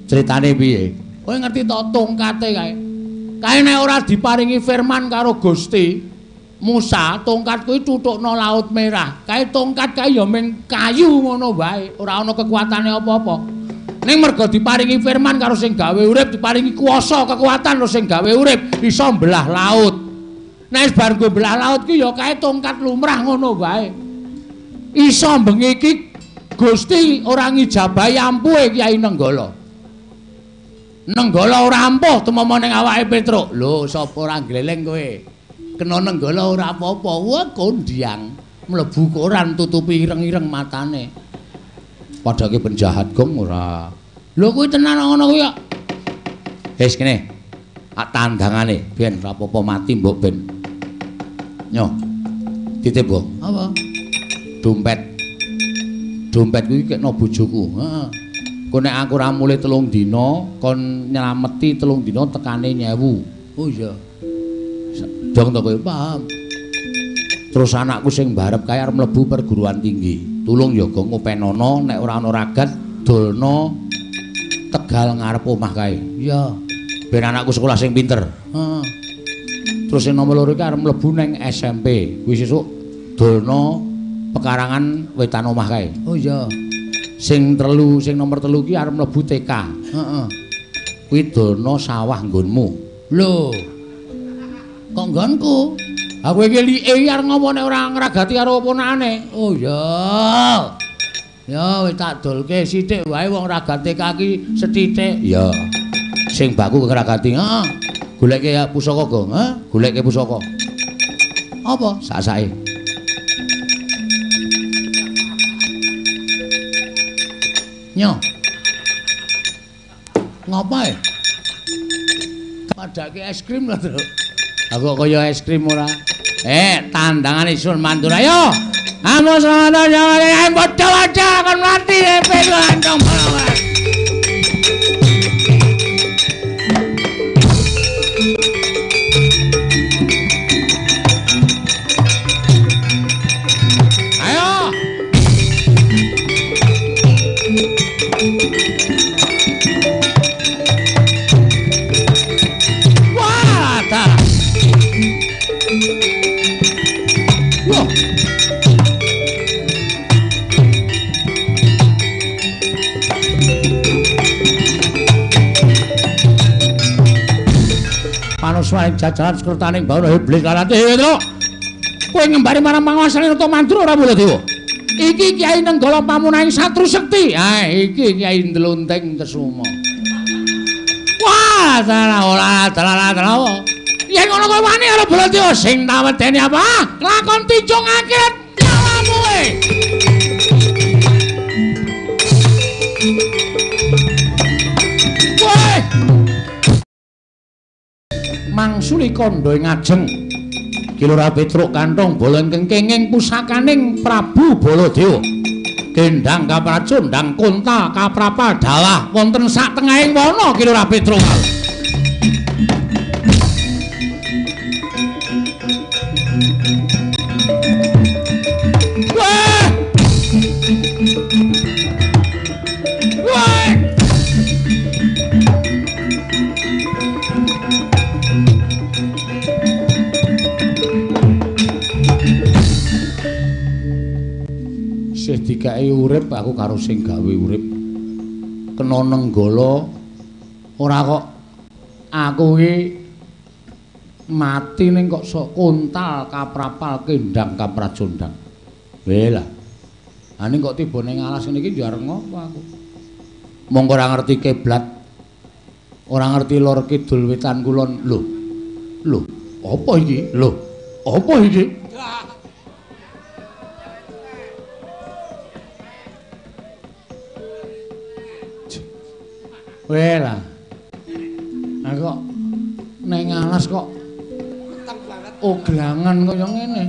Critane piye? Kowe ngerti to tongkate kae. Kae nek ora diparingi firman karo Gusti Musa, tongkat kuwi cuthukno Laut Merah. Kae tongkat kae ya ming kayu ngono wae, ora ana kekuatane apa-apa. Ning merga diparingi firman karo sing gawe urip, diparingi kuwasa kekuatan karo sing gawe urip, iso mbelah laut. Nek bar go mbelah laut ki ya kae tongkat lumrah ngono wae. Iso bengi iki Gusti ora ngijabahi ampuhe Kyai Nenggala. Nenggala ora ampuh temomo ning awake Petruk. Lho, sapa ora gleleng kowe? Kena Nenggala ora apa-apa. Wah, kondiang mlebu koran tutupi ireng-ireng matane. Padake penjahat gong ora. Lho kuwi tenan ngono kuwi kok. Wis kene. Tak tandangane ben ora apa-apa mati mbok ben. Nyo. Titip, Bong. Apa? Dompet. Dompet kuwi kekno bojoku. Heeh. Kok nek aku ora mulih 3 dina, kon nylameti 3 dina tekane 1000. Oh iya. Dong to kowe paham. Terus anakku sing mbarep kae arep mlebu perguruan tinggi. Tulung ya go ngopenono nek ora ana ragat dolno Tegal ngarep omah kae. Iya. Ben anakku sekolah sing pinter. Heeh. Terus sing nomor 2 iki arep mlebu ning SMP. Kuwi sesuk dolno Pekarangan wetan omah kae. Oh iya. Sing nomor 3 ki arep mlebu TK. Heeh. Kuwi dono sawah nggonmu. Lho. Kok nggonku? Ha kowe iki like iki arep ngopo nek ora ngragati karo ponakane? Oh iya. Ya wis tak dolke sithik wae wong ragat TK ki sethithik. Ya. Sing baku ngragati. Heeh. Goleke pusaka, Gong. Hah? Goleke pusaka. Apa? Sak-sake. Nyo. Ngapae? Padake es krim lho, Tru. Aku kaya es krim ora. Tandangan isun mandur ayo. Amo selamat jalan padha-padha akan mati pelandong balawan. Panuswaring jajaran sekretaning bawana iblis lalate lho. Kowe ngembari marang panguasane Nata Mandura ora mula dewa. Iki Kyai Nenggala pamunahing Satru Sekti. Ha iki Kyai Ndlunting Kesuma. Wah, dalah. Yen ngono kowe wani ora bola dewa sing tawedeni apa? Lakon tinjung akhirat nyawamu kowe. Mangsuli kandha ing ajeng Kilora Petruk kanthong bola kenging pusakaning Prabu Baladewa gendang kapracundang kunta kaprapal dalah wonten sak tengahing wana Kilora Petruk. Dikae urip aku karo sing gawe urip kena Nenggala ora kok aku iki mati ning kok sok kuntal kaprapal kendang kapracundang. Lah. Ha ning kok tiba ning alas ngene iki yo arep ngopo aku. Monggo ora ngerti kiblat. Ora ngerti lor kidul wetan kulon. Lho. Apa iki? Lho. Apa iki? Weh lah. Nah kok neng alas kok oglangan kaya ngene.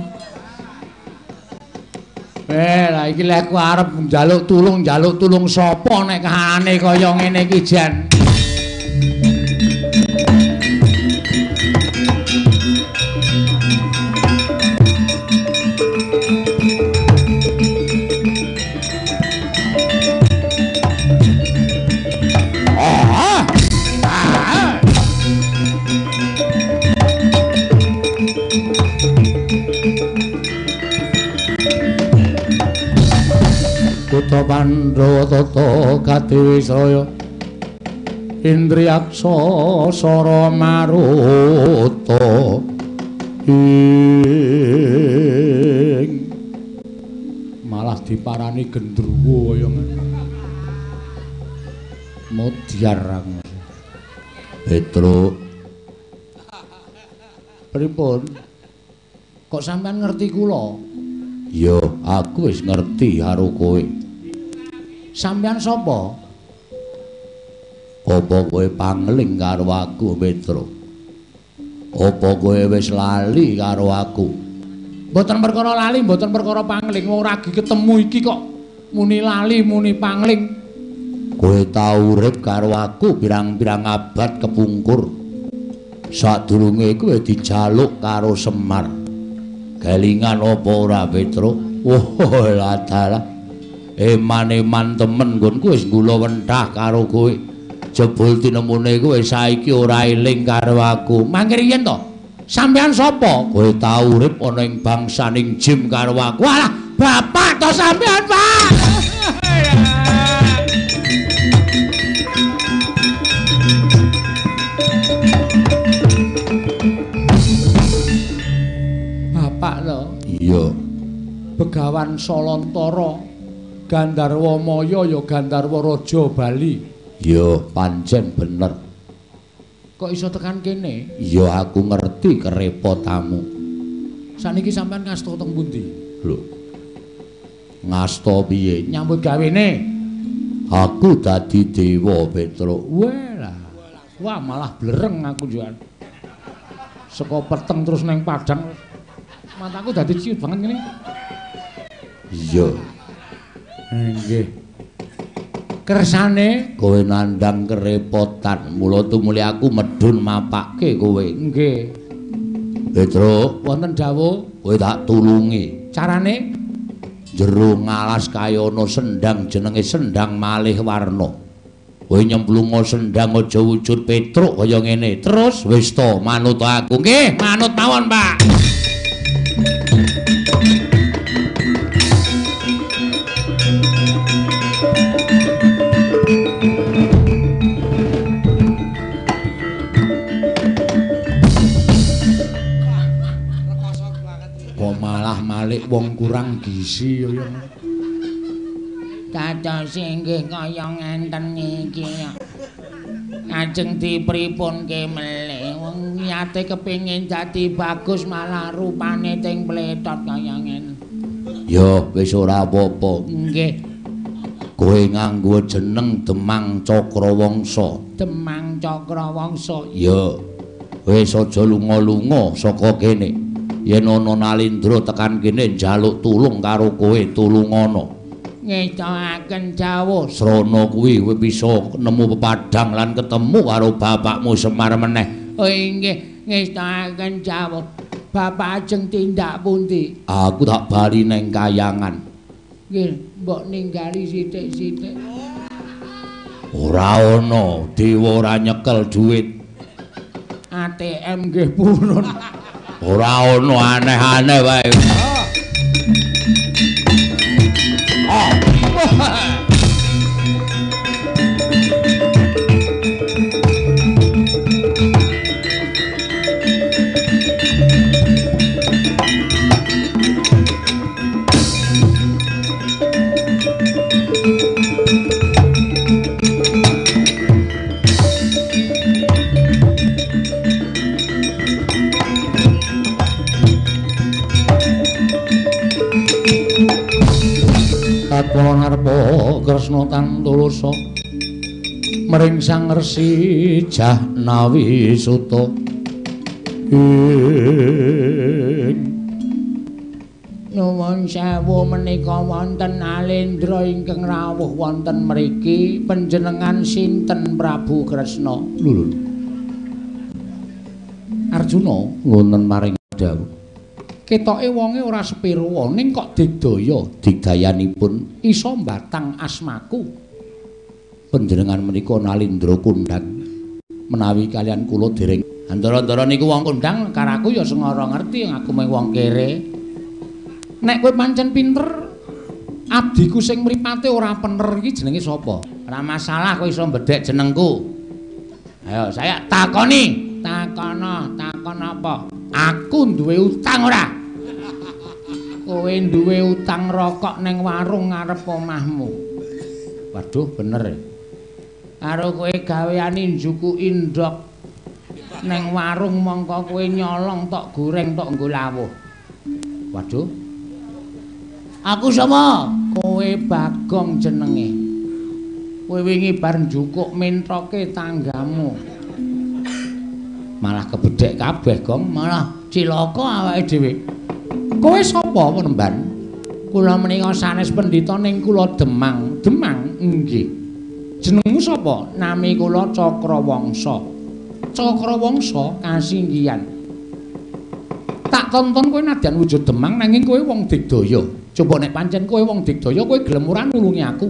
Lah iki lek aku arep njaluk tulung sapa nek kahanane kaya ngene iki jan. Kutha Pandhawa tata Kadiwisraya Indriyaksa Sara Maruta ing malah diparani gendruwo kaya ngene. Mudyarang Petruk pripun? Kok sampean ngerti kula? Ya, aku wis ngerti karo kowe. Sampeyan sapa? Apa kowe pangling karo aku, Petruk? Apa kowe wis lali karo aku? Mboten perkara lali, mboten perkara pangling. Wong ragi ketemu iki kok muni lali, muni pangling. Kowe tau urip karo aku pirang-pirang abad kepungkur. Sadurunge kowe dijaluk karo Semar. Kelingan apa ora, Petruk? Wah, lah dalah. Eman-eman temen nggonku wis gula wenthah karo kowe. Jebul tinemune kowe saiki ora eling karo aku. Mangke riyen to? Sampeyan sapa? Kowe tau urip ana ing bangsaning jim karo aku. Walah, bapak to sampeyan, Pak. Bapak to? Iya. Begawan Salantara. Gandharwa Maya ya Gandharwa Raja Bali. Ya pancen bener. Kok iso tekan kene? Ya aku ngerti kerepotamu. Saniki sampean ngasta teng pundi? Lho. Ngasta piye? Nyambut gawene. Aku dadi dewa, Petruk. Wah, malah blereng aku njuan. Saka peteng terus neng Padang. Mataku dadi ciut banget ngene. Iya. Nggih. Kersane kowe nandhang kerepotan, mula tumuli aku medhun mapake kowe. Nggih. Petruk, wonten dawuh, kowe tak tulungi. Carane jero ngalas kaya ana sendhang jenenge Sendhang Malih Warna. Kowe nyemplunga sendhang aja wujud Petruk kaya ngene. Terus wis to manut aku. Nggih, manut mawon, Pak. Malik wong kurang gizi ya. Dados inggih kaya ngenten iki. Ajeng dipripunke melih wong niate kepengin dadi bagus malah rupane ting pletot kaya ngene. Ya wis ora apa-apa. Nggih. Kowe nganggo jeneng Demang Cakrawangsa. Demang Cakrawangsa. Ya. Wis aja lunga-lunga saka kene. Yen ana Nalindra tekan kene njaluk tulung karo kowe tulungono. Ngestakaken jawuh. Srana kuwi kowe bisa nemu pepadang lan ketemu karo bapakmu Semar meneh. Oh nggih, ngestakaken jawuh. Bapak ajeng tindak pundi? Aku tak bali neng kayangan. Nggih, mbok ninggali sithik-sithik. Ora ana, dewa ora nyekel dhuwit. ATM nggih purun. Ora ono aneh-aneh wae. Kala narpa Kresna Tantulasa mring Sang Resi Jahnawi Suta Nuwun sewu menika wonten Alendra ingkang rawuh wonten mriki panjenengan sinten Prabu Kresna lho Arjuna wonten maring dawuh ketoke wonge ora sepiro ning kok digdaya digdayanipun isa mbatang asmaku panjenengan menika Nalindra kondhang menawi kalian kula dereng andara-andara niku wong kondhang karaku ya sing ora ngerti aku mung wong kere nek kowe pancen pinter abdiku sing mripate ora pener iki jenenge sapa ora masalah kowe iso mbedhek jenengku ayo saya takon apa aku duwe utang ora kowe duwe utang rokok ning warung ngarep omahmu waduh bener karo kowe gaweane njukuki ndok ning warung mongko kowe nyolong tok goreng tok nggo lawuh waduh aku sapa? Kowe Bagong jenenge. Kowe wingi bar njukuk mentroke tanggamu. Malah kebedhek kabeh, Gong, malah cilaka awake dhewe. Kowe sapa, Penemban? Kula menika sanes pendhita ning kula Demang. Demang? Nggih. Jenengmu sapa? Nami kula Cakrawangsa. Cakrawangsa kasinggihan. Tak tonton kowe nadyan wujud Demang nanging kowe wong digdaya. Coba nek pancen kowe wong digdaya kowe gelem ora nulungi aku.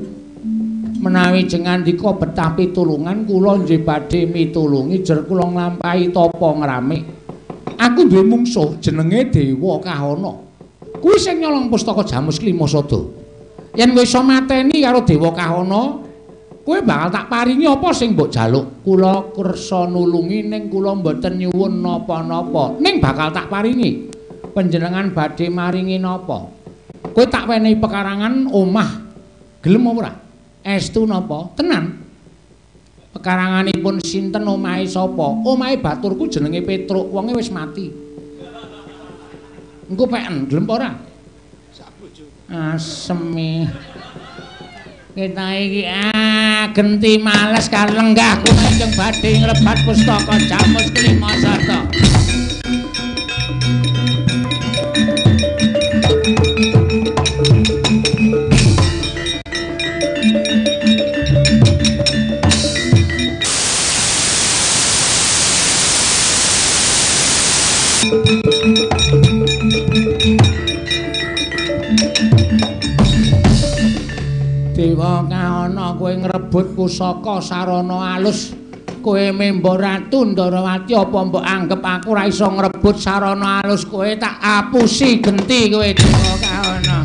Menawi jengandika betah pitulungan kula nggih badhe mitulungi jer kula nglampahi tapa ngramik. Aku duwe mungsuh jenenge Dewa Kahana. Kuwi sing nyolong pustaka Jamus Klimasada. Yen kowe iso mateni karo Dewa Kahana, kowe bakal tak paringi apa sing mbok jaluk. Kula kersa nulungi ning kula mboten nyuwun napa-napa, ning bakal tak paringi. Panjenengan badhe maringi napa? Kowe tak wenehi pekarangan omah. Gelem apa ora? Estu napa? Tenan. Pekaranganipun sinten omahe sapa? Omahe baturku jenenge Petruk, wonge wis mati. Engko peken, gelem apa ora? Sak bojo. Aseme. Kita iki genti males karo lenggahku njeng badhe ngrebat pustaka Jamus Klimasada. Dewa Kahana kowe ngrebut pusaka sarana alus kowe memba Ratu Ndarawati apa mbok anggap aku ora iso ngrebut sarana alus kowe tak apusi genti kowe Dewa Kahana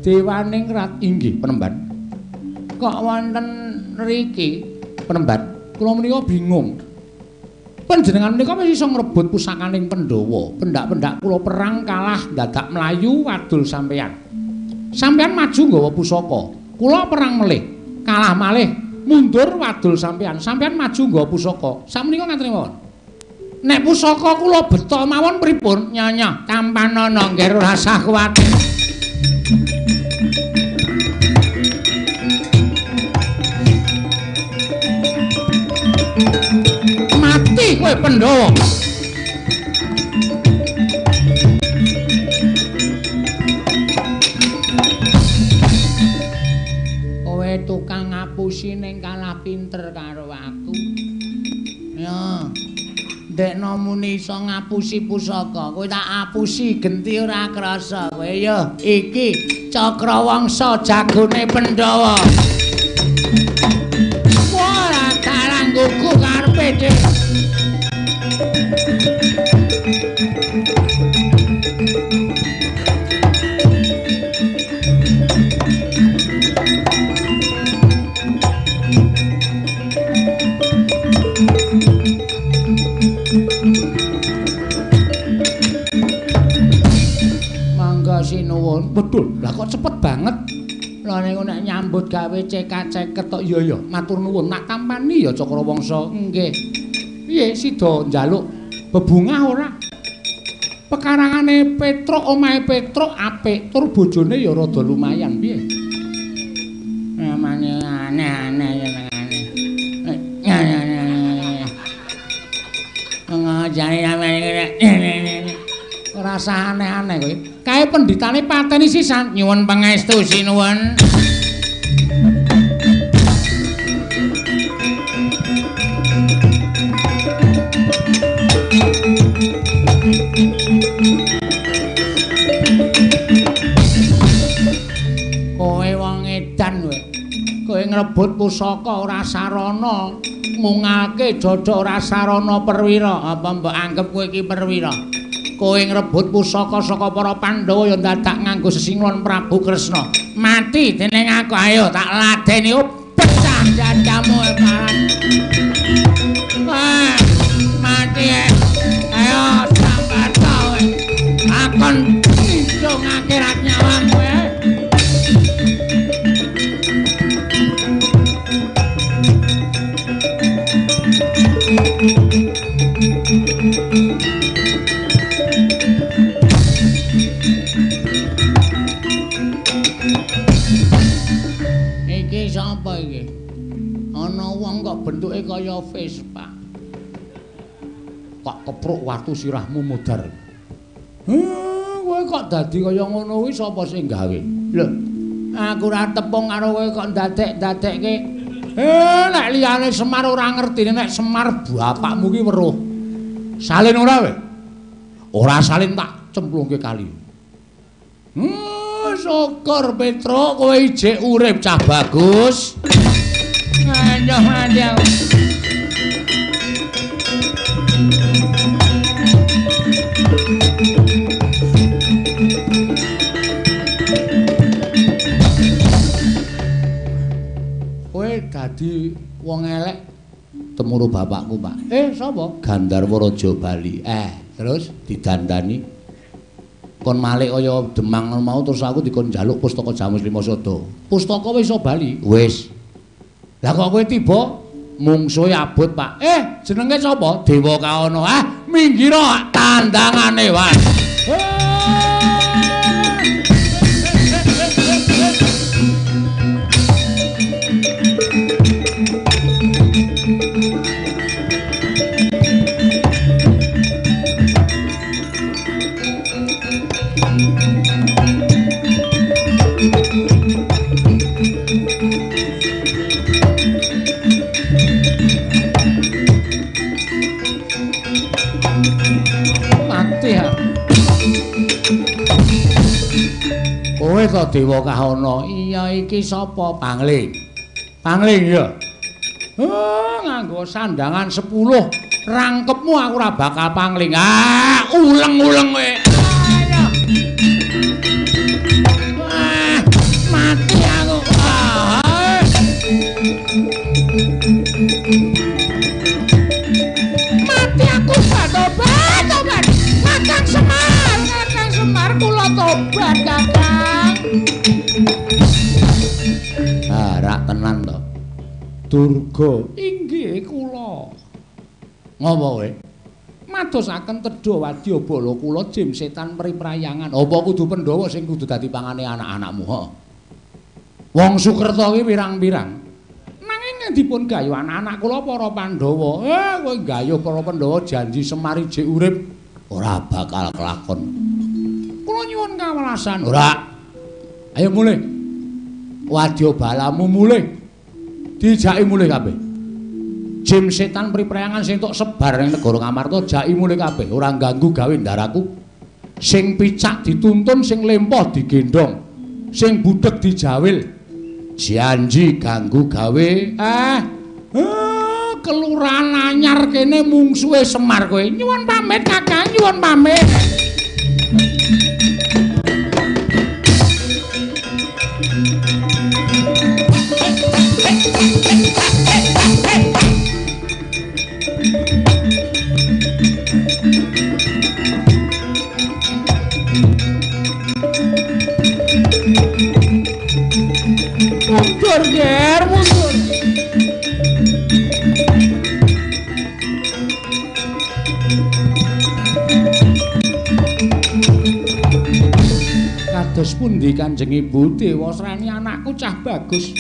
Dewaning Rat inggih Penemban. Kok wonten riki Penemban? Kula menika bingung. Panjenengan menika wis iso ngrebut pusakaning Pandhawa. Pendak-pendak kula perang kalah dadak mlayu wadul sampeyan. Sampeyan maju nggawa pusaka. Kula perang melih, kalah malih, mundur wadul sampeyan. Sampeyan maju nggawa pusaka. Sakmenika ngaten mawon. Nek pusaka kula beto mawon pripun? Nyonya, tampanana nggih ora usah kuwatir. Mati kowe Pandhawa. Kowe tukang ngapusi ning kalah pinter karo aku. Ya. Ndekno muni iso ngapusi pusaka, kowe tak apusi genti ora krasa. Kowe ya iki Cakrawangsa jagone Pandhawa. Ora tarang gugu karepe dhewe. betul. Lah kok cepet banget. Lah niku nek nyambut gawe CK-50 tok iya ya. Matur nuwun, nak tampani ya Cakrawangsa. Nggih. Piye sida njaluk bebungah ora? Pekarangane Petruk, omahe Petruk apik, tur bojone ya rada lumayan piye? Namane aneh-aneh jenengane. Ngajari namane ora usah aneh-aneh kowe. Kae pendhitane pateni sisan nyuwun pangestu sinuwun. Kowe wong edan kowe. Kowe ngrebut pusaka ora sarana, ngungalke dada ora sarana perwira. Apa mbok anggap kowe iki perwira? Kowe ngrebut pusaka saka para Pandhawa ya dadak nganggo sesingulon Prabu Kresna. Mati dening aku, ayo tak ladeni pecah jandamu paran. Mati ayo sambat kowe. Akon njung akhirat nyawamu Iki sapa iki? Ana wong kok bentuke kaya Vespa. Kok kepruk watu sirahmu mudhar. Kowe kok dadi kaya ngono kuwi sapa sing gawe? Lho, aku ora tepung karo kowe kok ndadek-ndadekke. Nek liyane Semar ora ngerti, nek Semar bapakmu ki weruh. Salin ora kowe? Ora salin tak cemplungke kali. Syukur Petruk kowe ijek urip cah bagus. Aduh aduh. Kowe dadi wong elek temuru bapakku, Pak. Sapa? Gandharwa Raja Bali. Terus didandani kon malik kaya Demang mau terus aku dikon njaluk pustaka Jamus Lima Sada. Pustaka wis iso bali. Wis. Lah kok kowe tiba mungsuhe abot, Pak. Jenenge sapa? Dewa Kaana. Minggir tandangane wae. Kowe to Dewa Kahana. Iya iki sapa? Pangling. Pangling ya. Nganggo sandangan 10 rangkepmu aku ora bakal pangling. Uleng-uleng kowe. Mati aku. Mati aku tobat. Kakang Semar kula tobat, Kakang. Rak tenan to. Durga, inggih kula. Ngapa kowe? Madosaken tedha wadya bala kula jim setan priprayangan. Apa kudu Pandhawa sing kudu dadi pangane anak-anakmu? Wong Sukerta ki pirang-pirang. Nanging dipun gayuh anak-anak kula para Pandhawa. Kowe gayuh para Pandhawa janji Semar ijek urip ora bakal kelakon. Kula nyuwun kawelasan. Ora. Ayo mulih. Wadya balamu mulih. Dijaki mulih kabeh. Jim setan priprayangan sing tok sebar ning negara Ngamarta jaki mulih kabeh, ora ganggu gawe ndaraku. Sing picak dituntun, sing lempoh digendong, sing budheg dijawil. Janji ganggu gawe. Kelurahan anyar kene mungsuhe Semar kowe. Nyuwun pamit Kakang, nyuwun pamit. Kados pundi Kanjeng Ibu Dewa Srani anakku cah bagus.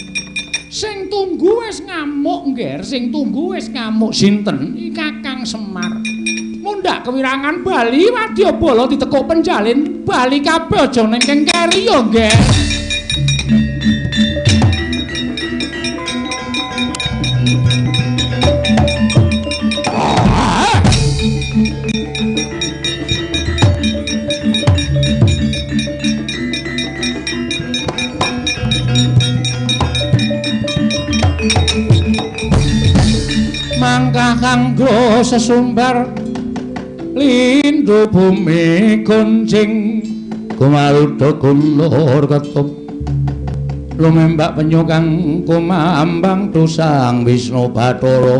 Sing tunggu wis ngamuk, Ngger. Sing tunggu wis ngamuk. Sinten? Iki Kakang Semar. Mundhak kewirangan bali wadyabala ditekuk penjalin. Bali kabeh aja ning kengkeri ya, Ngger. Mangkah kanggo sesumbar lindhu bumi kunjing kumaruda kulur ketup lumembak penyu kang kumambang tusang Wisnu Bathara.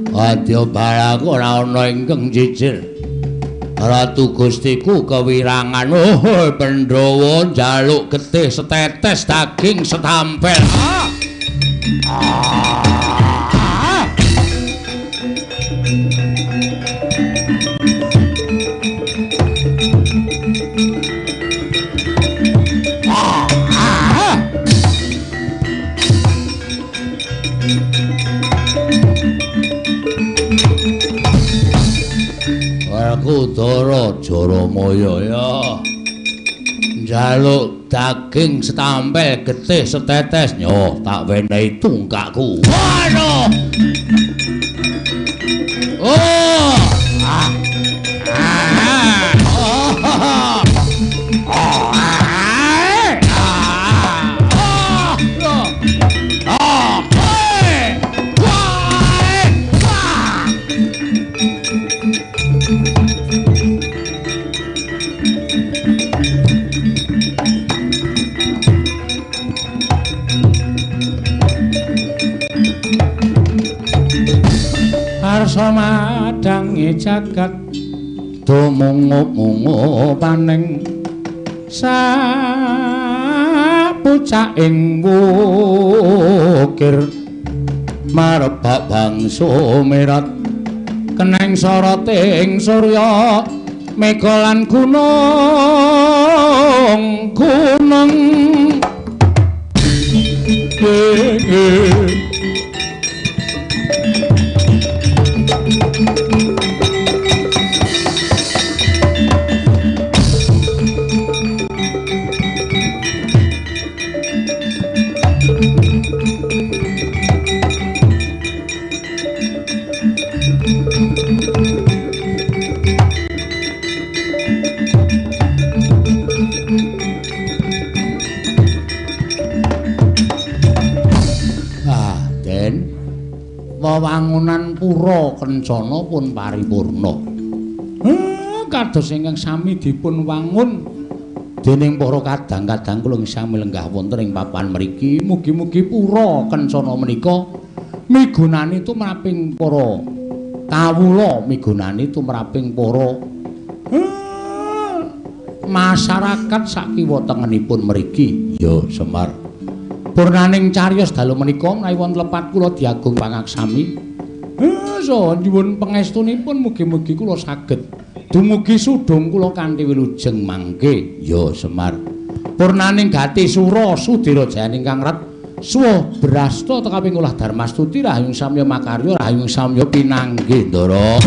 Wadyabala ora ana ingkang jijir. Ratu Gustiku kewirangan. Pandhawa njaluk getih setetes daging setampel. Kudara Jaramaya ya njaluk daging setampel getih setetes nyo tak wenehi tungkakku. Waduh. Oh. Arsa madangi jagat tumungup-mungup paning sapucaking wukir marebak bangsa merat keneng soroting surya mega lan gunung wewangunan pura kencana pun paripurna. Kados ingkang sami dipun wangun dening para kadang-kadang kula sami lenggah wonten ing papan mriki. Mugi-mugi pura kencana menika migunani tumraping para kawula, migunani tumraping para masyarakat sakiwa tengenipun mriki. Ya Semar. Purnaning cariyos dalu menika menawi wonten lepat kula diagung pangaksami. So nyuwun pangestunipun mugi-mugi kula saged dumugi sudung kula kanthi wilujeng mangke. Ya Semar. Purnaning gati sura Sudira Jayane ingkang ret suwuh brasta tekaping ulah Darmastuti rahayung samya makarya rahayung samya pinanggih Ndara.